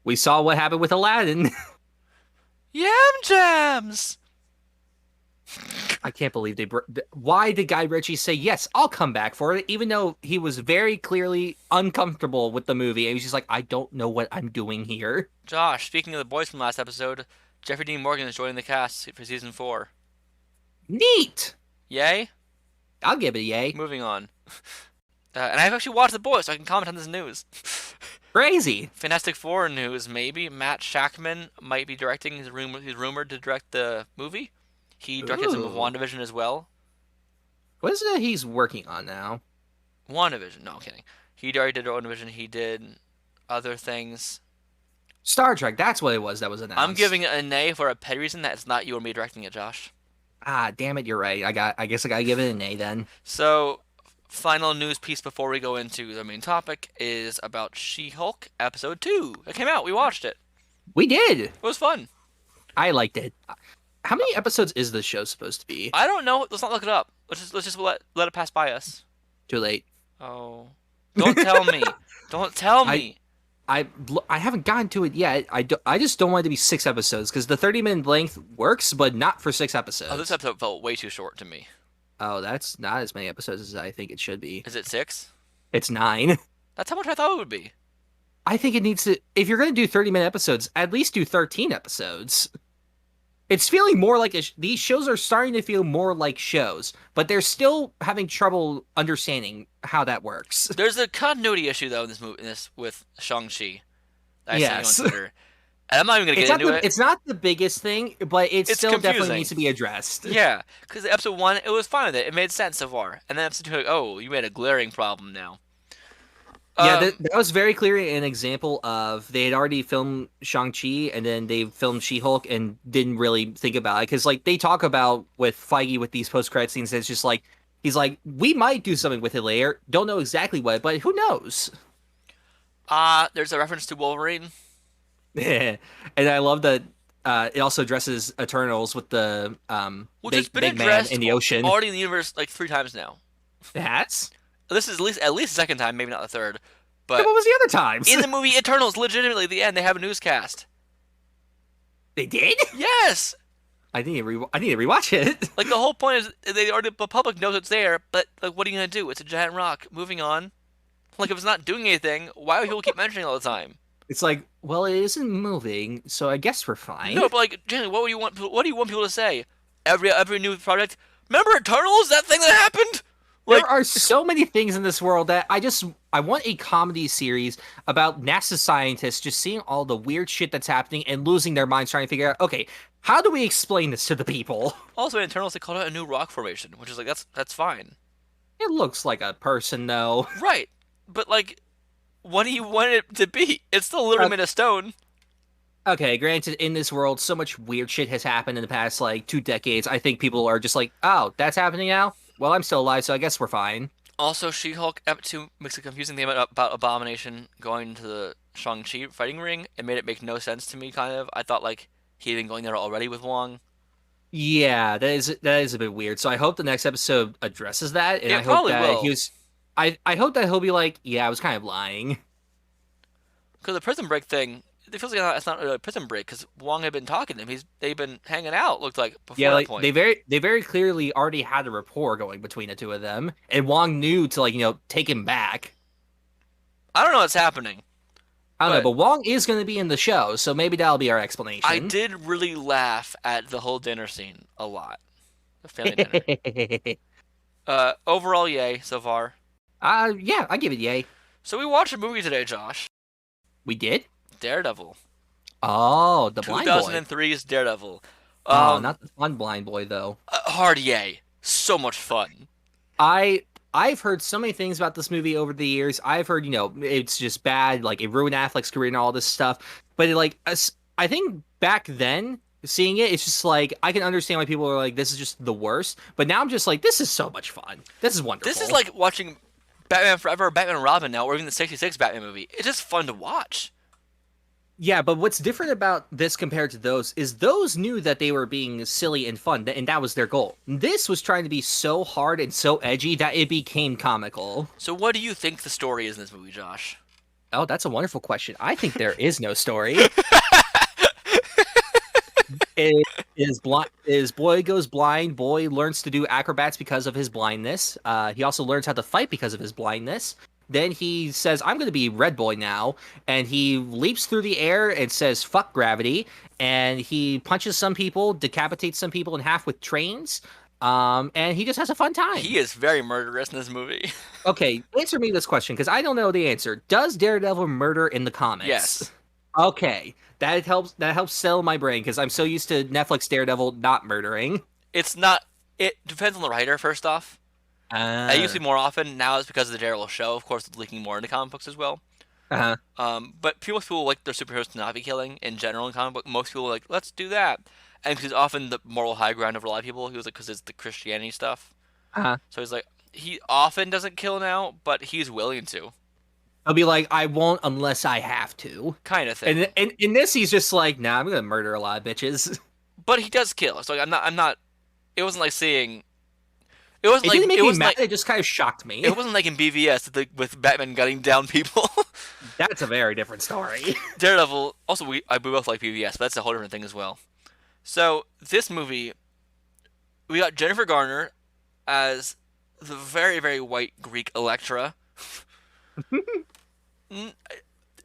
We saw what happened with Aladdin. Yam jams! I can't believe why did Guy Ritchie say, yes, I'll come back for it, even though he was very clearly uncomfortable with the movie. And he was just like, I don't know what I'm doing here. Josh, speaking of the boys from last episode, Jeffrey Dean Morgan is joining the cast for season 4. Neat! Yay? I'll give it a yay. Moving on. And I've actually watched the boys, so I can comment on this news. Crazy. Fantastic Four news, maybe. Matt Shakman might be directing. He's rumored to direct the movie. He directed some of WandaVision as well. What is it he's working on now? WandaVision. No, I'm kidding. He directed WandaVision. He did other things. Star Trek. That's what it was that was announced. I'm giving it a nay for a petty reason that it's not you or me directing it, Josh. Ah, damn it. You're right. I guess I gotta give it a nay then. So, final news piece before we go into the main topic is about She-Hulk Episode 2. It came out. We watched it. We did. It was fun. I liked it. How many episodes is this show supposed to be? I don't know. Let's not look it up. Let's just let it pass by us. Too late. Oh. Don't tell me. Don't tell me. I haven't gotten to it yet. I just don't want it to be 6 episodes because the 30-minute length works, but not for 6 episodes. Oh, this episode felt way too short to me. Oh, that's not as many episodes as I think it should be. Is it 6? It's 9. That's how much I thought it would be. I think it needs to. If you're going to do 30-minute episodes, at least do 13 episodes. It's feeling more like these shows are starting to feel more like shows, but they're still having trouble understanding how that works. There's a continuity issue though in this movie, with Shang-Chi. that I sent you on Yes. Twitter. And I'm not even gonna get into it. It's not the biggest thing, but it It's still definitely confusing. needs to be addressed. Yeah, because episode 1, it was fine with it. It made sense so far. And then episode 2, like, oh, you made a glaring problem now. Yeah, that was very clearly an example of they had already filmed Shang-Chi and then they filmed She-Hulk and didn't really think about it. Because, like, they talk about with Feige with these post-credit scenes, it's just like, he's like, we might do something with it later. Don't know exactly what, but who knows? There's a reference to Wolverine. And I love that it also addresses Eternals with the Which has been big man addressed in the ocean. already in the universe like 3 times now. That's? This is at least the second time, maybe not the third. But What was the other times? in the movie Eternals, legitimately, at the end, they have a newscast. They did? Yes! I need to rewatch it. Like, the whole point is the public knows it's there, but, like, what are you going to do? It's a giant rock. Moving on. Like, if it's not doing anything, why would people keep mentioning it all the time? It's like, well, it isn't moving, so I guess we're fine. No, but, like, Jenny, what do you want people to say? Every new project? Remember Eternals? That thing that happened? Like, there are so many things in this world that I want a comedy series about NASA scientists just seeing all the weird shit that's happening and losing their minds trying to figure out, okay, how do we explain this to the people? also, in Eternals, they called it a new rock formation, which is like, that's fine. It looks like a person, though. Right. But, like, what do you want it to be? It's still literally made of stone. Okay, granted, in this world, so much weird shit has happened in the past, like, 2 decades. I think people are just like, oh, that's happening now? Well, I'm still alive, so I guess we're fine. Also, She-Hulk Ep 2 makes a confusing thing about Abomination going to the Shang-Chi fighting ring. It made it make no sense to me, kind of. I thought, like, he'd been going there already with Wong. Yeah, that is a bit weird. So I hope the next episode addresses that, and It I hope probably that will. I hope that he'll be like, yeah, I was kind of lying. Because the Prison Break thing, it feels like it's not really a Prison Break, because Wong had been talking to him. They've been hanging out, looked like, before Yeah, that like point. they very clearly already had a rapport going between the two of them, and Wong knew to, like, take him back. I don't know what's happening. I don't know, but Wong is going to be in the show, so maybe that'll be our explanation. I did really laugh at the whole dinner scene a lot. The family dinner. Overall, yay so far. Yeah, I give it yay. So we watched a movie today, Josh. We did? Daredevil. Oh, the blind boy. 2003's Daredevil. Oh, not the fun blind boy, though. Hard yay. So much fun. I've heard so many things about this movie over the years. I've heard, it's just bad, like it ruined Affleck's career and all this stuff. But I think back then, seeing it, it's just like I can understand why people are like, this is just the worst. But now I'm just like, this is so much fun. This is wonderful. This is like watching Batman Forever, or Batman and Robin now, or even the '66 Batman movie. It's just fun to watch. Yeah, but what's different about this compared to those is those knew that they were being silly and fun, and that was their goal. This was trying to be so hard and so edgy that it became comical. So what do you think the story is in this movie, Josh? Oh, that's a wonderful question. I think there is no story. Is boy goes blind, boy learns to do acrobats because of his blindness. He also learns how to fight because of his blindness. Then he says, I'm going to be Red Boy now. And he leaps through the air and says, fuck gravity. And he punches some people, decapitates some people in half with trains. And he just has a fun time. He is very murderous in this movie. Okay, answer me this question, because I don't know the answer. Does Daredevil murder in the comics? Yes. Okay, that helps settle my brain, because I'm so used to Netflix Daredevil not murdering. It's not... It depends on the writer, first off. It used to be more often. Now it's because of the Daredevil show. Of course, it's leaking more into comic books as well. But people like their superheroes to not be killing in general in comic book. Most people are like, let's do that. And because often the moral high ground over a lot of people, he was like, because it's the Christianity stuff. So he's like, he often doesn't kill now, but he's willing to. I'll be like, I won't unless I have to. Kind of thing. And in this, he's just like, nah, I'm gonna murder a lot of bitches. But he does kill. So like, I'm not. It wasn't like seeing. It wasn't Didn't make it me wasn't mad. like It just kind of shocked me. it wasn't like in BVS with Batman gunning down people. That's a very different story. Daredevil. Also, we both like BVS, but that's a whole different thing as well. So this movie, we got Jennifer Garner as the very, very white Greek Elektra.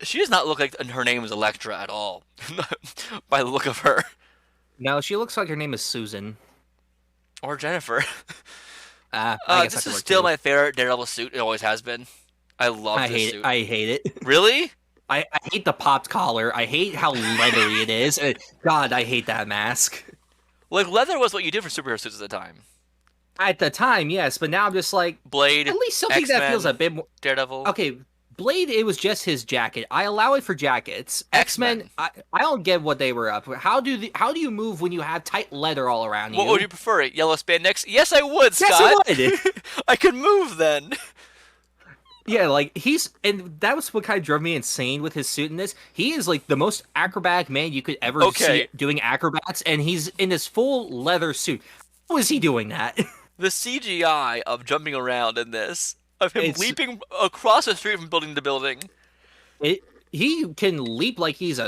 She does not look like her name is Elektra at all, by the look of her. No, she looks like her name is Susan. Or Jennifer. I guess this is still my favorite Daredevil suit. It always has been. I love this suit. I hate it. Really? I hate the popped collar. I hate how leathery it is. God, I hate that mask. Like, leather was what you did for superhero suits at the time. At the time, yes, but now I'm just like, Blade, at least something X-Men, that feels a bit more. Daredevil. Okay, Blade, it was just his jacket. I allow it for jackets. X-Men. X-Men, I don't get what they were up. How do you move when you have tight leather all around you? What would you prefer? Yellow spandex? Yes, I would, Scott. Yes, I would. I could move then. Yeah, like and that was what kind of drove me insane with his suit in this. He is like the most acrobatic man you could ever see doing acrobats, and he's in this full leather suit. How is he doing that? The CGI of jumping around in this, of him leaping across the street from building to building. He can leap like he's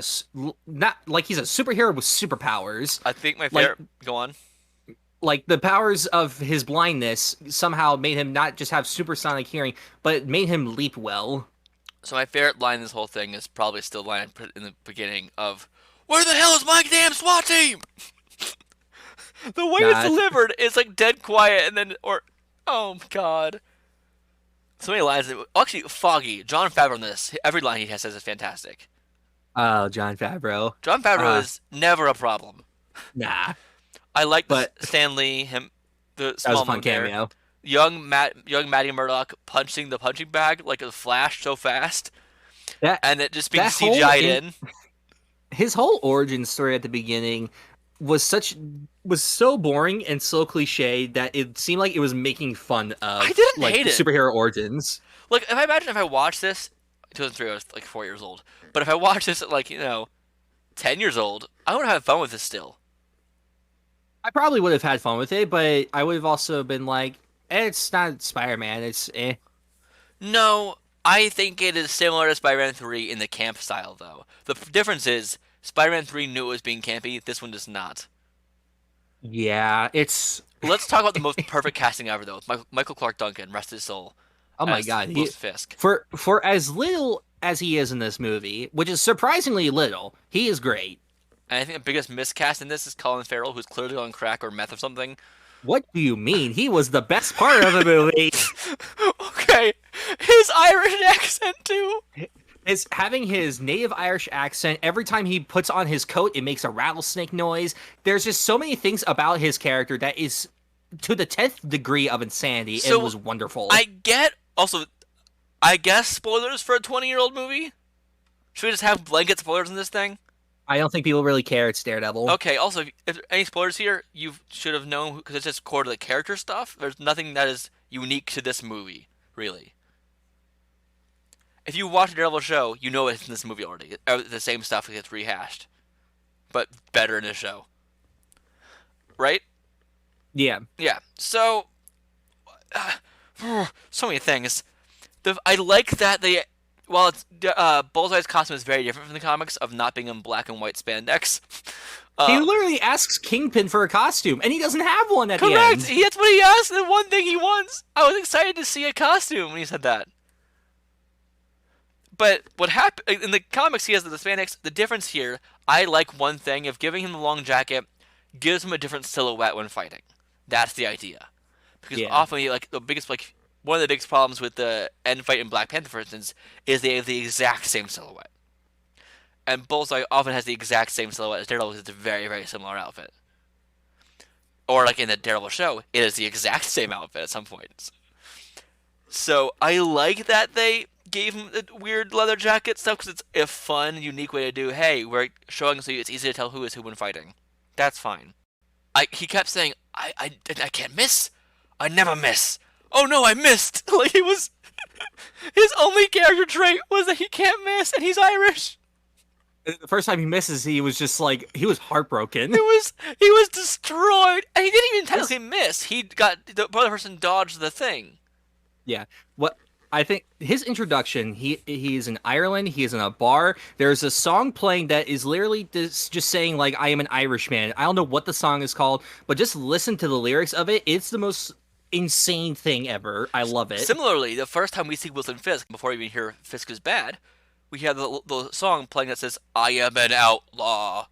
not like he's a superhero with superpowers. I think my favorite. Go on. Like, the powers of his blindness somehow made him not just have supersonic hearing, but it made him leap well. So my favorite line in this whole thing is probably still the line I put in the beginning of, "Where the hell is my damn SWAT team?" The way it's delivered is like dead quiet, and then, oh my god. So many lines. Actually, Foggy, Jon Favreau in this, every line he has says is fantastic. Oh, Jon Favreau. Jon Favreau is never a problem. Nah. I like Stan Lee, the small that was a fun cameo. Young Matty Murdock punching the punching bag like a flash so fast, and it just being CGI'd in. His whole origin story at the beginning was so boring and so cliche that it seemed like it was making fun of hate it. Superhero origins. Like, if I watched this, 2003, I was like 4 years old. But if I watched this at 10 years old, I would have fun with this still. I probably would have had fun with it, but I would have also been like, it's not Spider-Man, it's eh. No, I think it is similar to Spider-Man 3 in the camp style, though. The difference is, Spider-Man 3 knew it was being campy, this one does not. Yeah, it's... Let's talk about the most perfect casting ever, though. Michael Clark Duncan, rest his soul. Oh my god. Fisk. For as little as he is in this movie, which is surprisingly little, he is great. And I think the biggest miscast in this is Colin Farrell, who's clearly on crack or meth or something. What do you mean? He was the best part of the movie. Okay. His Irish accent, too. Is having his native Irish accent. Every time he puts on his coat, it makes a rattlesnake noise. There's just so many things about his character that is to the 10th degree of insanity. So it was wonderful. I guess spoilers for a 20-year-old movie? Should we just have blanket spoilers in this thing? I don't think people really care. It's Daredevil. Okay, also, if any spoilers here, you should have known, because it's just core to the character stuff. There's nothing that is unique to this movie, really. If you watch a Daredevil show, you know it's in this movie already. The same stuff gets rehashed, but better in the show. Right? Yeah. Yeah. So, so many things. I like that they... While it's, Bullseye's costume is very different from the comics of not being in black and white spandex. He literally asks Kingpin for a costume, and he doesn't have one at the end. Correct! That's what he asked, the one thing he wants. I was excited to see a costume when he said that. But what happened... In the comics, he has the spandex. The difference here, I like one thing, of giving him the long jacket gives him a different silhouette when fighting. That's the idea. Because often, one of the biggest problems with the end fight in Black Panther, for instance, is they have the exact same silhouette. And Bullseye often has the exact same silhouette as Daredevil because it's a very, very similar outfit. Or like in the Daredevil show, it is the exact same outfit at some points. So I like that they gave him the weird leather jacket stuff because it's a fun, unique way to do, hey, we're showing so it's easy to tell who is who when fighting. That's fine. He kept saying, I can't miss. I never miss. Oh no, I missed! Like, he was... His only character trait was that he can't miss, and he's Irish! The first time he misses, he was just like... He was heartbroken. He was destroyed! And he didn't even technically miss. He got... The other person dodged the thing. Yeah. What... I think his introduction, he's in Ireland, he is in a bar. There's a song playing that is literally just saying, like, I am an Irishman. I don't know what the song is called, but just listen to the lyrics of it. It's the most... insane thing ever. I love it. Similarly, the first time we see Wilson Fisk, before we even hear Fisk is bad, we have the song playing that says, I am an outlaw.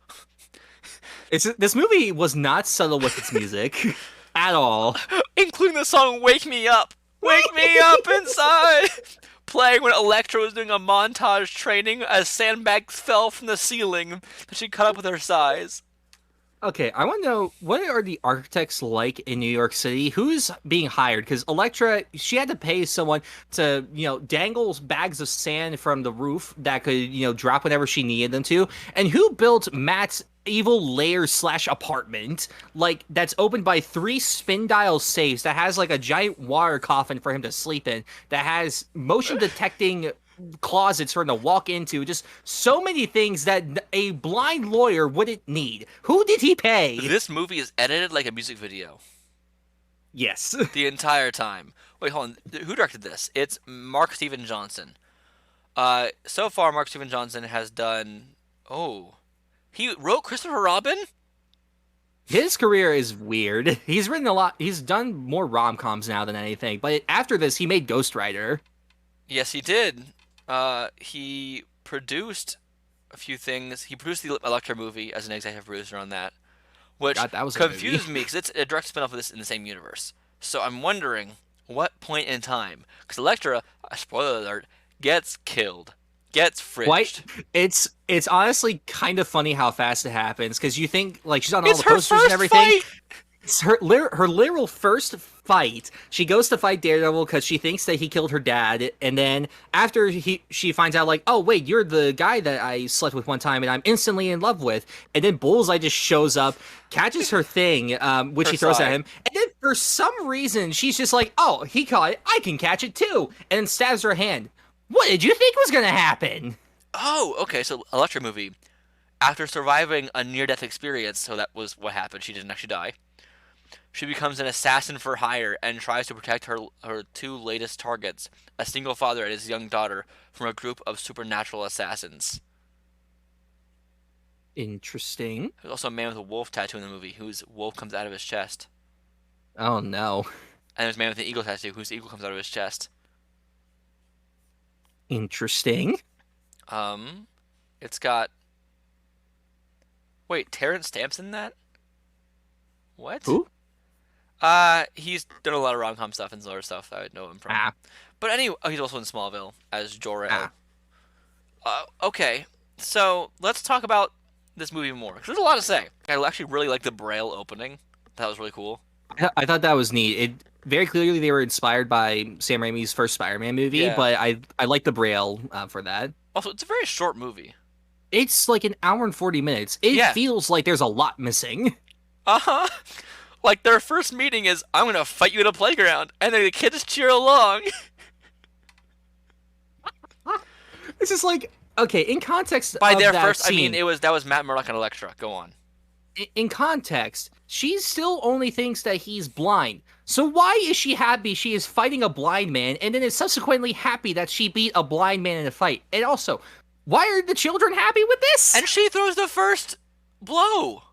This movie was not subtle with its music at all. Including the song Wake Me Up. Wake me up inside. playing when Elektra was doing a montage training as sandbags fell from the ceiling that she cut up with her size. Okay, I want to know, what are the architects like in New York City? Who's being hired? Because Elektra, she had to pay someone to, dangle bags of sand from the roof that could, drop whenever she needed them to. And who built Matt's evil lair / apartment, like, that's opened by 3 spin dial safes, that has like a giant water coffin for him to sleep in, that has motion detecting closets for him to walk into, just so many things that a blind lawyer wouldn't need. Who did he pay? This movie is edited like a music video. Yes. The entire time. Wait, hold on. Who directed this? It's Mark Steven Johnson. So far, Mark Steven Johnson has done... Oh. He wrote Christopher Robin? His career is weird. He's written a lot. He's done more rom-coms now than anything. But after this, he made Ghost Rider. Yes, he did. He produced a few things. He produced the Elektra movie as an executive producer on that, which God, that was confused me because it's a direct spin-off of this in the same universe. So I'm wondering what point in time, because Elektra, spoiler alert, gets killed, gets fridged. It's honestly kind of funny how fast it happens, because you think like she's on all It's the her posters first and everything. fight! It's her literal first fight. She goes to fight Daredevil because she thinks that he killed her dad, and then after she finds out, like, oh wait, you're the guy that I slept with one time and I'm instantly in love with, and then Bullseye just shows up, catches her thing, which he throws at him, and then for some reason she's just like, oh, he caught it, I can catch it too, and then stabs her hand. What did you think was gonna happen? Oh, okay, so Elektra movie. After surviving a near-death experience, so that was what happened, she didn't actually die. She becomes an assassin for hire and tries to protect her 2 latest targets, a single father and his young daughter, from a group of supernatural assassins. Interesting. There's also a man with a wolf tattoo in the movie whose wolf comes out of his chest. Oh no. And there's a man with an eagle tattoo whose eagle comes out of his chest. Interesting. It's got... Wait, Terrence Stamp's in that? What? Who? He's done a lot of rom-com stuff and other stuff that I know him from. But anyway, he's also in Smallville as Jor-El. Okay, so let's talk about this movie more, because there's a lot to say. I actually really like the Braille opening. That was really cool. I thought that was neat. It very clearly they were inspired by Sam Raimi's first Spider-Man movie, but I like the Braille for that. Also, it's a very short movie. It's like an hour and 40 minutes. It feels like there's a lot missing. Uh-huh. Like, their first meeting is, I'm gonna fight you at a playground, and then the kids cheer along. It's just like, okay, in context By of their that first, scene, I mean, that was Matt Murdock and Elektra. Go on. In context, she still only thinks that he's blind. So why is she happy she is fighting a blind man, and then is subsequently happy that she beat a blind man in a fight? And also, why are the children happy with this? And she throws the first blow.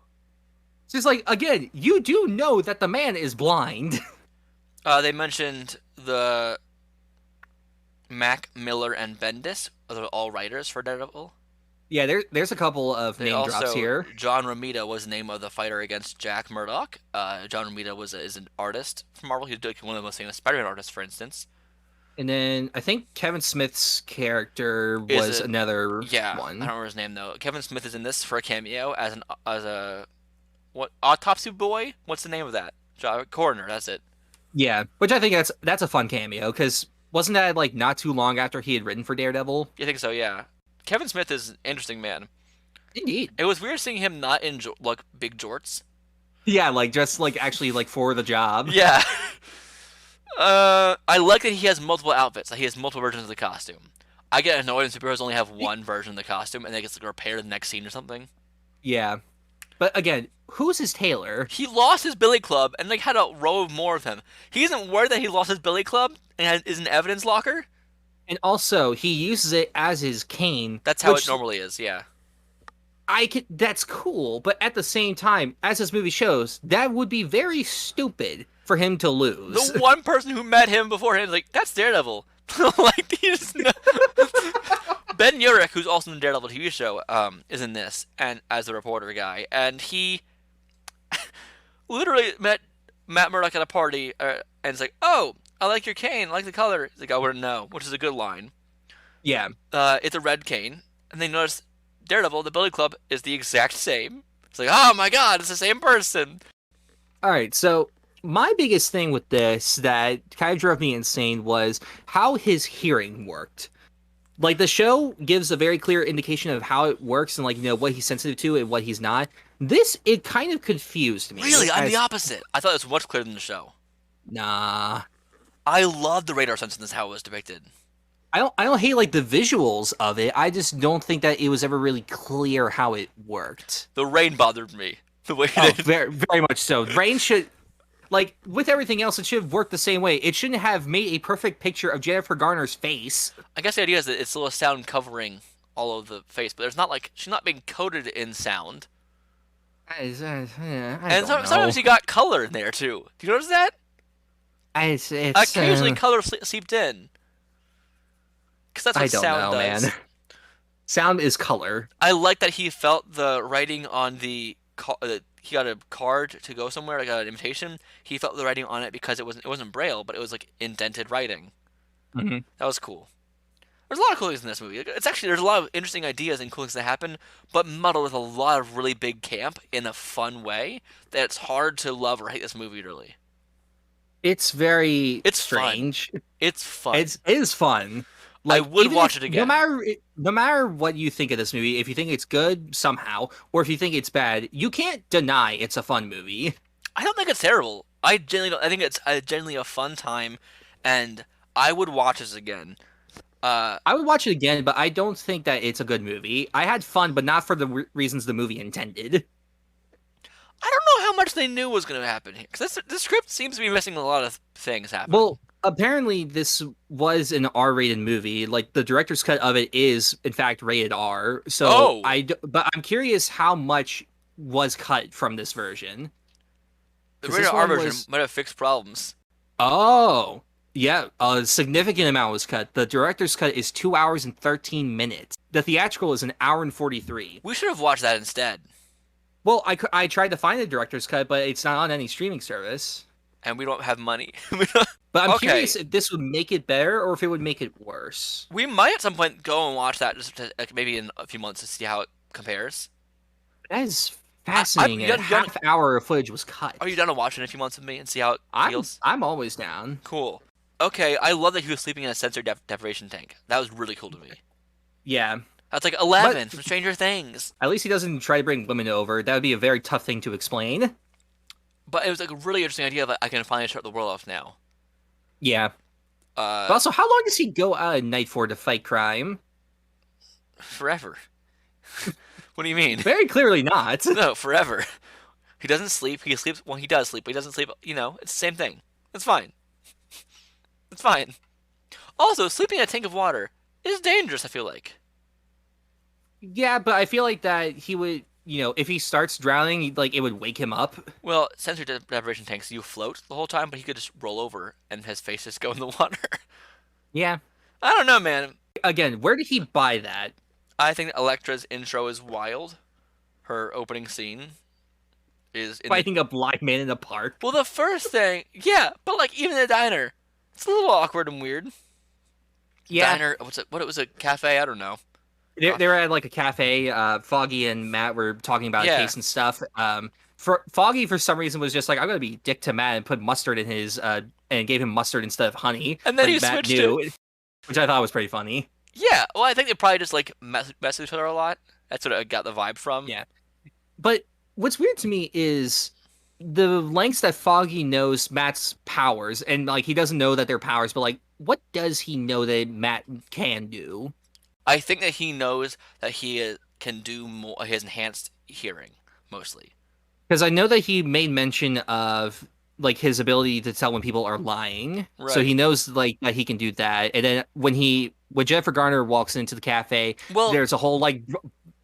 It's just like, again, you do know that the man is blind. They mentioned the Mac, Miller, and Bendis. They're all writers for Daredevil. Yeah, there's a couple of name drops here. John Romita was the name of the fighter against Jack Murdock. John Romita is an artist from Marvel. He's one of the most famous Spider-Man artists, for instance. And then I think Kevin Smith's character was another one. I don't remember his name though. Kevin Smith is in this for a cameo as a autopsy boy. What's the name of that? Coroner. That's it. Yeah, which I think that's a fun cameo, because wasn't that like not too long after he had written for Daredevil? I think so. Yeah. Kevin Smith is an interesting man. Indeed. It was weird seeing him not in like big jorts. Yeah, like just like actually like for the job. Yeah. I like that he has multiple outfits. Like he has multiple versions of the costume. I get annoyed when superheroes only have one version of the costume and they get like repaired in the next scene or something. Yeah. But again, who's his tailor? He lost his billy club and like had a row of more of him. He isn't worried that he lost his billy club and is an evidence locker. And also, he uses it as his cane. That's how it normally is, yeah. That's cool, but at the same time, as this movie shows, that would be very stupid for him to lose. The one person who met him beforehand is like, that's Daredevil. Like, he just Ben Urich, who's also in the Daredevil TV show, is in this, and as the reporter guy, and he literally met Matt Murdock at a party, and it's like, oh, I like your cane. I like the color. He's like, I wouldn't know, which is a good line. Yeah. It's a red cane, and they notice Daredevil, the Billy Club, is the exact same. It's like, oh my god, it's the same person. All right, so my biggest thing with this that kind of drove me insane was how his hearing worked. Like the show gives a very clear indication of how it works and like what he's sensitive to and what he's not. This it kind of confused me. Really, I'm the opposite. I thought it was much clearer than the show. Nah. I love the radar sensor how it was depicted. I don't hate like the visuals of it. I just don't think that it was ever really clear how it worked. The rain bothered me. The way Oh, it very very much so. Rain should like with everything else, it should have worked the same way. It shouldn't have made a perfect picture of Jennifer Garner's face. I guess the idea is that it's a little sound covering all of the face, but there's not like she's not being coated in sound. I And don't know. sometimes you got color in there too. Do you notice that? It's Occasionally color seeped in. Because that's what I don't sound know, does. man. Sound is color. I like that he felt the writing on the he got a card to go somewhere, like an invitation. He felt the writing on it because it wasn't braille, but it was like indented writing. Mm-hmm. That was cool. There's a lot of cool things in this movie. It's actually there's a lot of interesting ideas and cool things that happen, but muddled with a lot of really big camp in a fun way that it's hard to love or hate this movie really. It's very It's strange. fun. It's fun. It is fun. I would even watch it again. No matter what you think of this movie, if you think it's good somehow, or if you think it's bad, you can't deny it's a fun movie. I don't think it's terrible. I think it's genuinely a fun time, and I would watch this again. I would watch it again, but I don't think that it's a good movie. I had fun, but not for the reasons the movie intended. I don't know how much they knew was going to happen here, because the script seems to be missing a lot of things happening. Well, apparently this was an R-rated movie. Like the director's cut of it is, in fact, rated R. So but I'm curious how much was cut from this version. The rated R version might have fixed problems. Oh, yeah, a significant amount was cut. The director's cut is 2 hours and 13 minutes. The theatrical is an hour and 43. We should have watched that instead. Well, I tried to find the director's cut, but it's not on any streaming service. And we don't have money. But I'm curious if this would make it better or if it would make it worse. We might at some point go and watch that just to, maybe in a few months to see how it compares. That is fascinating. A half hour of footage was cut. Are you down to watch it in a few months with me and see how it feels? I'm always down. Cool. Okay, I love that he was sleeping in a sensory deprivation tank. That was really cool to me. Yeah. That's like 11 from Stranger Things. At least he doesn't try to bring women over. That would be a very tough thing to explain. But it was like a really interesting idea that I can finally shut the world off now. Yeah. But also, how long does he go out at night for to fight crime? Forever. What do you mean? Very clearly not. No, forever. He doesn't sleep. He sleeps. Well, he does sleep, but he doesn't sleep. It's the same thing. It's fine. It's fine. Also, sleeping in a tank of water is dangerous, I feel like. Yeah, but I feel like that he would, if he starts drowning, like it would wake him up. Well, sensory deprivation tanks, you float the whole time, but he could just roll over and his face just go in the water. Yeah. I don't know, man. Again, where did he buy that? I think Elektra's intro is wild. Her opening scene is fighting a blind man in a park. Well, the first thing, yeah, but like even the diner, it's a little awkward and weird. Yeah. Diner, what it was a cafe? I don't know. They were at like a cafe. Foggy and Matt were talking about a case and stuff. For Foggy, for some reason, was just like, I'm gonna be dick to Matt and put mustard in his and gave him mustard instead of honey. And then like he Matt switched it, which I thought was pretty funny. Yeah, well, I think they probably just like mess with each other a lot. That's what I got the vibe from. Yeah, but what's weird to me is the lengths that Foggy knows Matt's powers, and like he doesn't know that they're powers, but like, what does he know that Matt can do? I think that he knows that he can do more. His enhanced hearing, mostly. Because I know that he made mention of like his ability to tell when people are lying, right. So he knows like that he can do that. And then when Jennifer Garner walks into the cafe, there's a whole like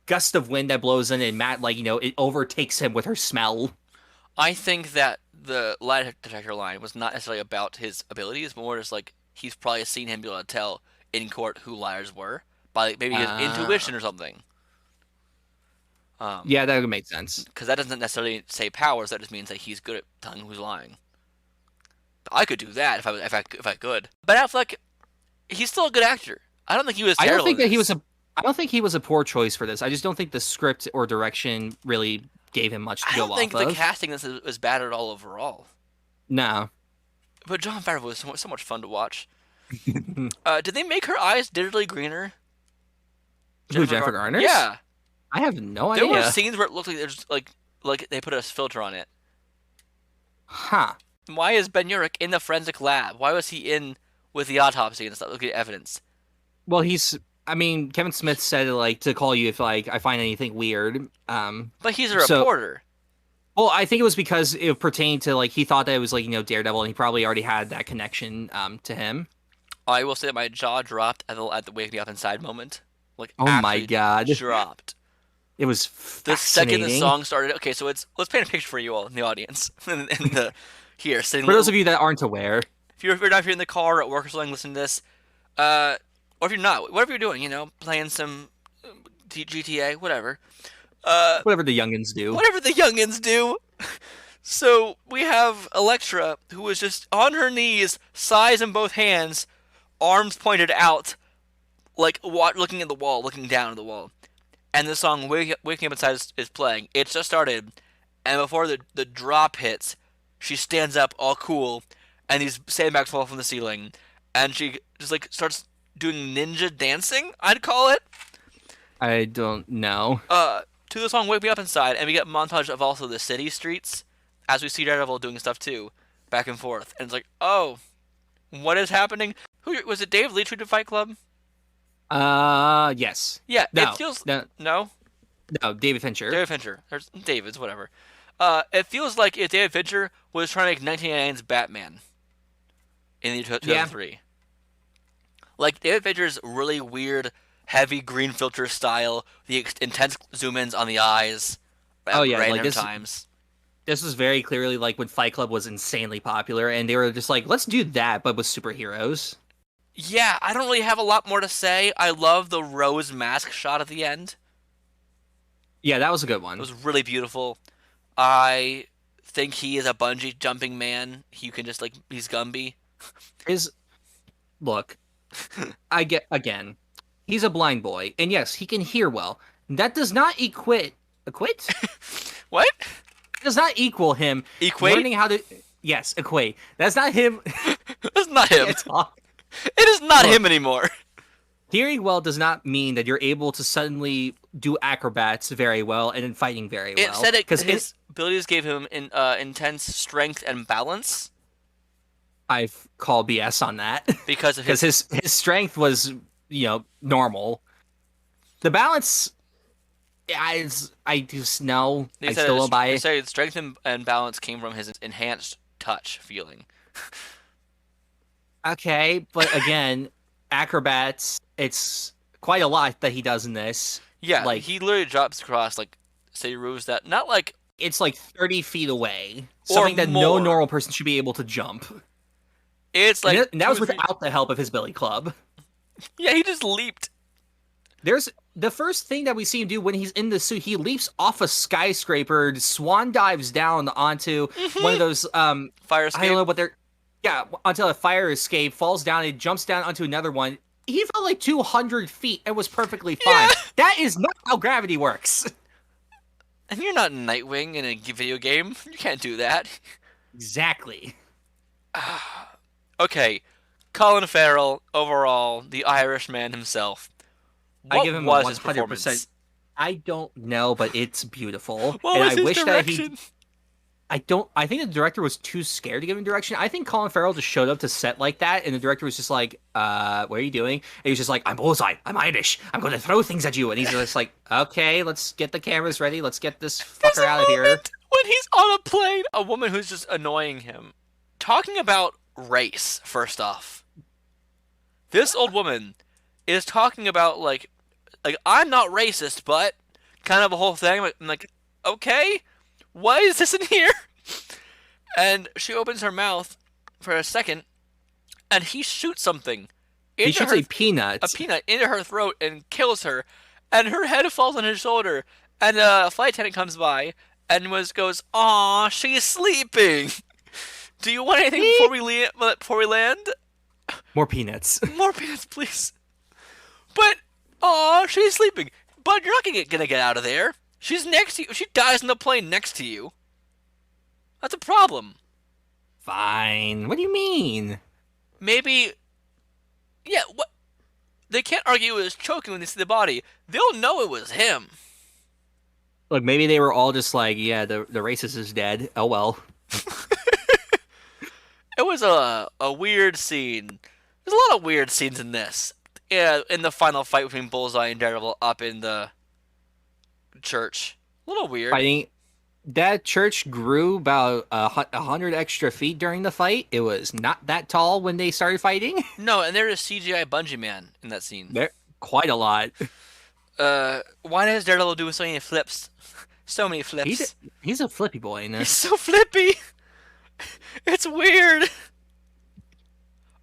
gust of wind that blows in, and Matt it overtakes him with her smell. I think that the lie detector line was not necessarily about his abilities, more just like he's probably seen him be able to tell in court who liars were by like, maybe his intuition or something. Yeah, that would make sense. Because that doesn't necessarily say powers. That just means that he's good at telling who's lying. I could do that if I could. Ben Affleck, he's still a good actor. I don't think he was I terrible. don't think that he was a. I don't think he was a poor choice for this. I just don't think the script or direction really gave him much to I go don't think off the of. casting this was bad at all overall. No. But Jon Favreau was so much fun to watch. Did they make her eyes digitally greener? Who, Jennifer Garner's? Yeah. I have no There idea. were scenes where it looked like there's like they put a filter on it. Huh. Why is Ben Urich in the forensic lab? Why was he in with the autopsy and stuff, looking at evidence? Well, I mean, Kevin Smith said like to call you if like I find anything weird. But he's a reporter. Well, I think it was because it pertained to like he thought that it was like Daredevil, and he probably already had that connection to him. I will say that my jaw dropped at the wake me up inside moment. Like, oh my god, dropped. It was the second fascinating. the song started. Okay, so let's paint a picture for you all in the audience, here sitting. For those of you that aren't aware, if you're not in the car or at work or something, listening to this, or if you're not, whatever you're doing, playing some GTA, whatever. Whatever the youngins do. Whatever the youngins do. So we have Elektra, who is just on her knees, sighs in both hands, arms pointed out, like looking at the wall, looking down at the wall. And the song Waking Up Inside is playing. It just started, and before the drop hits, she stands up all cool, and these sandbags fall from the ceiling, and she just like starts doing ninja dancing, I'd call it. I don't know. To the song Wake Me Up Inside, and we get a montage of also the city streets, as we see Daredevil doing stuff too, back and forth. And it's like, oh, what is happening? Who was it? Dave Leitch who did Fight Club? Yes. Yeah, no, it feels... No, David Fincher. David Fincher. There's David's, whatever. It feels like if David Fincher was trying to make 1999's Batman in the year 2003. Yeah. Like, David Fincher's really weird, heavy green filter style, the intense zoom-ins on the eyes at random times. This was very clearly like when Fight Club was insanely popular, and they were just like, let's do that, but with superheroes. Yeah, I don't really have a lot more to say. I love the rose mask shot at the end. Yeah, that was a good one. It was really beautiful. I think he is a bungee jumping man. He can just he's Gumby. Look, I get, again, he's a blind boy, and yes, he can hear well. That does not equate? What? Does not equal him learning how to... Yes, equate. That's not him. That's not him. It is not him anymore. Hearing well does not mean that you're able to suddenly do acrobats very well and then fighting very well. It said it because his abilities gave him intense strength and balance. I call BS on that. Because his strength was, normal. The balance... I just know. I still don't buy it. They say strength and balance came from his enhanced touch feeling. Okay, but again, acrobats, it's quite a lot that he does in this. Yeah, he literally drops across, say roofs that, not like... It's 30 feet away. Something that no normal person should be able to jump. It's and that was without the help of his billy club. Yeah, he just leaped. There's the first thing that we see him do when he's in the suit. He leaps off a skyscraper, swan dives down onto one of those fire escape. I don't know what they're. Yeah, onto a fire escape, falls down, and jumps down onto another one. He fell 200 feet and was perfectly fine. Yeah. That is not how gravity works. And you're not Nightwing in a video game. You can't do that. Exactly. Okay, Colin Farrell, overall, the Irishman himself. What I give him was 100%. His performance? I don't know, but it's beautiful. What was his direction? I think the director was too scared to give him direction. I think Colin Farrell just showed up to set like that, and the director was just like, what are you doing? And he was just like, I'm Bullseye. I'm Irish. I'm going to throw things at you. And he's just like, okay, let's get the cameras ready. Let's get this fucker out of here. When he's on a plane, a woman who's just annoying him. Talking about race, first off. This old woman is talking about, I'm not racist, but kind of a whole thing. I'm like, okay, why is this in here? And she opens her mouth for a second, and he shoots something. He shoots a peanut. A peanut into her throat and kills her, and her head falls on his shoulder, and a flight attendant comes by and goes, "Aw, she's sleeping." Do you want anything before we land? More peanuts. More peanuts, please. But, aw, she's sleeping. But you're not gonna get out of there. She's next to you. She dies on the plane next to you. That's a problem. Fine. What do you mean? Maybe. Yeah, what? They can't argue it was choking when they see the body. They'll know it was him. Look, maybe they were all just like, yeah, the racist is dead. Oh well. It was a weird scene. There's a lot of weird scenes in this. Yeah, in the final fight between Bullseye and Daredevil up in the church. A little weird. Fighting. That church grew about 100 extra feet during the fight. It was not that tall when they started fighting. No, and there is CGI Bungee Man in that scene. There, quite a lot. Why does Daredevil do so many flips? So many flips. He's a flippy boy in this. He's so flippy. It's weird.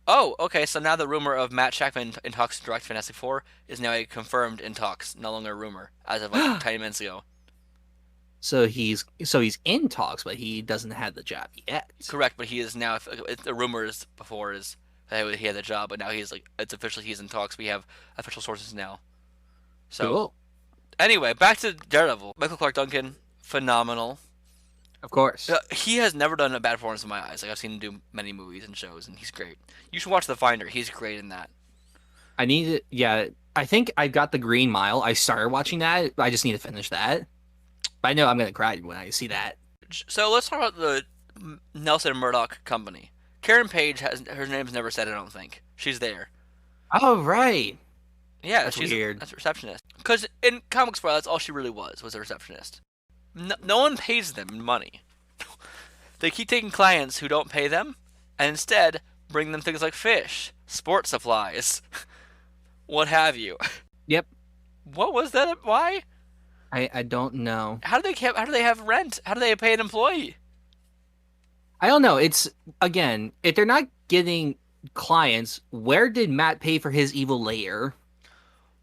Oh, okay. So now the rumor of Matt Shakman in talks to direct Fantastic Four is now a confirmed in talks, no longer a rumor, as of like 10 minutes ago. So he's in talks, but he doesn't have the job yet. Correct, but he is now. The rumors before is that he had the job, but now he's like it's officially he's in talks. We have official sources now. So Cool. Anyway, back to Daredevil. Michael Clark Duncan, phenomenal. Of course. He has never done a bad performance in my eyes. Like I've seen him do many movies and shows, and he's great. You should watch The Finder. He's great in that. I need to. Yeah, I think I got the Green Mile. I started watching that. I just need to finish that. But I know I'm gonna cry when I see that. So let's talk about the Nelson Murdoch company. Karen Page her name's never said. I don't think she's there. Oh right. Yeah, That's she's weird. That's a receptionist. Because in comics, that's all she really was a receptionist. No one pays them money. They keep taking clients who don't pay them, and instead bring them things like fish, sports supplies, what have you. Yep. What was that? Why? I don't know. How do they have rent? How do they pay an employee? I don't know. It's again, if they're not getting clients, where did Matt pay for his evil lair?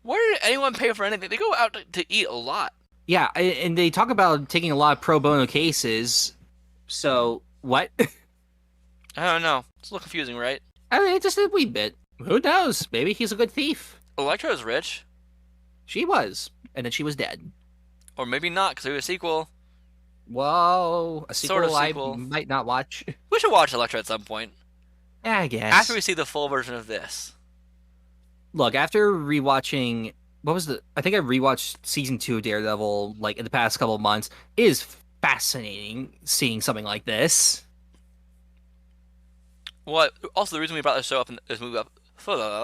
Where did anyone pay for anything? They go out to eat a lot. Yeah, and they talk about taking a lot of pro bono cases. So what? I don't know. It's a little confusing, right? I mean, just a wee bit. Who knows? Maybe he's a good thief. Elektra's rich. She was, and then she was dead. Or maybe not, because there's a sequel. Whoa, a sequel, Sort of sequel. I might not watch. We should watch Elektra at some point. Yeah, I guess. After we see the full version of this. Look, after rewatching, I think I rewatched season 2 of Daredevil like in the past couple of months. It is fascinating seeing something like this. Well, also the reason we brought this show up in this movie up. The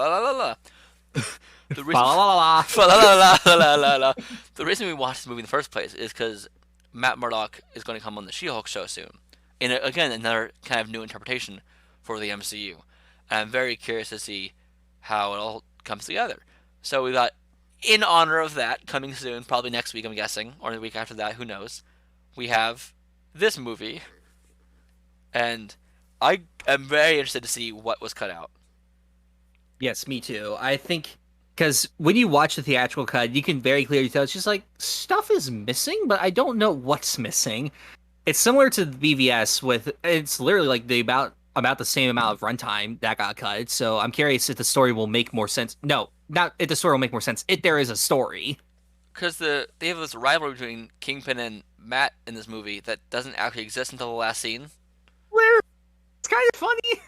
reason we watched this movie in the first place is because Matt Murdock is going to come on the She-Hulk show soon. And again, another kind of new interpretation for the MCU. And I'm very curious to see how it all comes together. So we got, in honor of that, coming soon, probably next week I'm guessing, or the week after that, who knows, we have this movie. And I am very interested to see what was cut out. Yes, me too. I think because when you watch the theatrical cut, you can very clearly tell it's just like stuff is missing, but I don't know what's missing. It's similar to the BVS with it's literally like the about the same amount of runtime that got cut. So I'm curious if the story will make more sense. No, not if the story will make more sense. If there is a story, because they have this rivalry between Kingpin and Matt in this movie that doesn't actually exist until the last scene. Where it's kind of funny.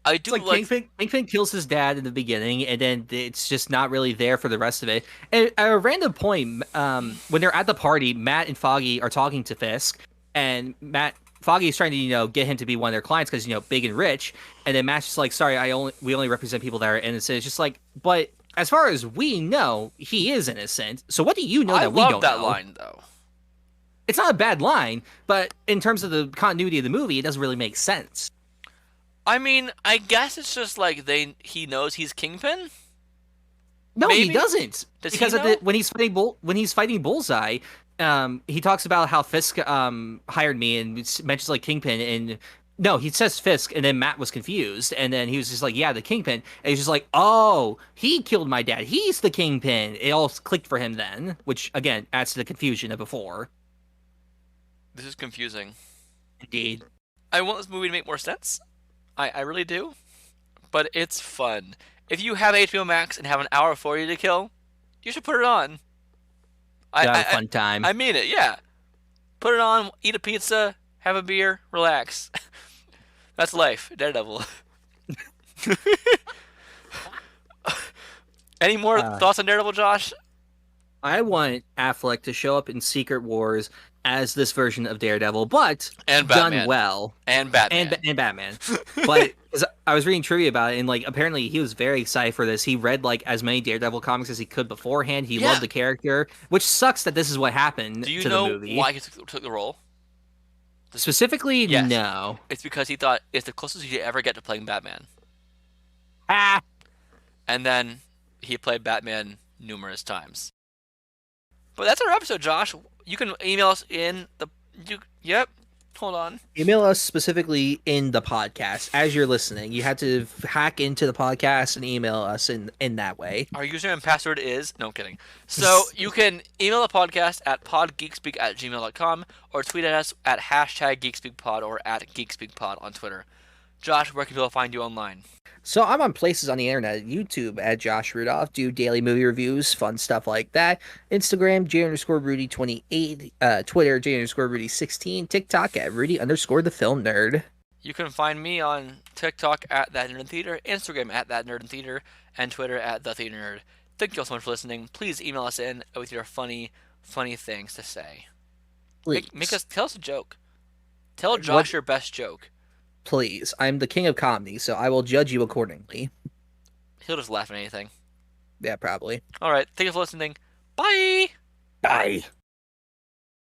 I do it's like Kingpin kills his dad in the beginning, and then it's just not really there for the rest of it. And at a random point, when they're at the party, Matt and Foggy are talking to Fisk, and Foggy is trying to get him to be one of their clients because big and rich, and then Matt's just like, sorry, we only represent people that are innocent. It's just like, but as far as we know, he is innocent. So what do you know that we don't know? I love that line though. It's not a bad line, but in terms of the continuity of the movie, it doesn't really make sense. I mean, I guess it's just like he knows he's Kingpin. No, Maybe? He doesn't. Because when he's fighting Bullseye, he talks about how Fisk hired me and mentions like Kingpin, and no, he says Fisk, and then Matt was confused, and then he was just like, yeah, the Kingpin, and he's just like, oh, he killed my dad. He's the Kingpin. It all clicked for him then, which again adds to the confusion of before. This is confusing. Indeed. I want this movie to make more sense. I really do. But it's fun. If you have HBO Max and have an hour for you to kill, you should put it on. I You'll have a I fun time. I mean it. Yeah. Put it on. Eat a pizza. Have a beer. Relax. That's life. Daredevil. Any more Uh, thoughts on Daredevil, Josh? I want Affleck to show up in Secret Wars as this version of Daredevil, but And done Batman. well. And Batman. And Batman. But 'cause I was reading trivia about it, and like apparently he was very excited for this. He read like as many Daredevil comics as he could beforehand. He Yeah. loved the character, which sucks that this is what happened Do you to know the movie. why he took the role? Specifically, Yes. no. It's because he thought it's the closest he could ever get to playing Batman. Ah, And then he played Batman numerous times. But that's our episode, Josh. You can email us in the. Yep. Hold on. email us specifically in the podcast as you're listening. You had to hack into the podcast and email us in that way. Our username and password is. No, I'm kidding. So you can email the podcast at podgeekspeak@gmail.com or tweet at us at #GeekSpeakPod or at GeekSpeakPod on Twitter. Josh, where can people find you online? So I'm on places on the internet, YouTube at Josh Rudolph, do daily movie reviews, fun stuff like that. Instagram, J_Rudy28, Twitter, J_Rudy16, TikTok at Rudy_the Film Nerd. You can find me on TikTok at That Nerd in Theater, Instagram at That Nerd in Theater, and Twitter at The Theater Nerd. Thank you all so much for listening. Please email us in with your funny things to say. Please. Make us tell us a joke. Tell Josh your best joke. Please. I'm the king of comedy, so I will judge you accordingly. He'll just laugh at anything. Yeah, probably. All right. Thank you for listening. Bye. Bye.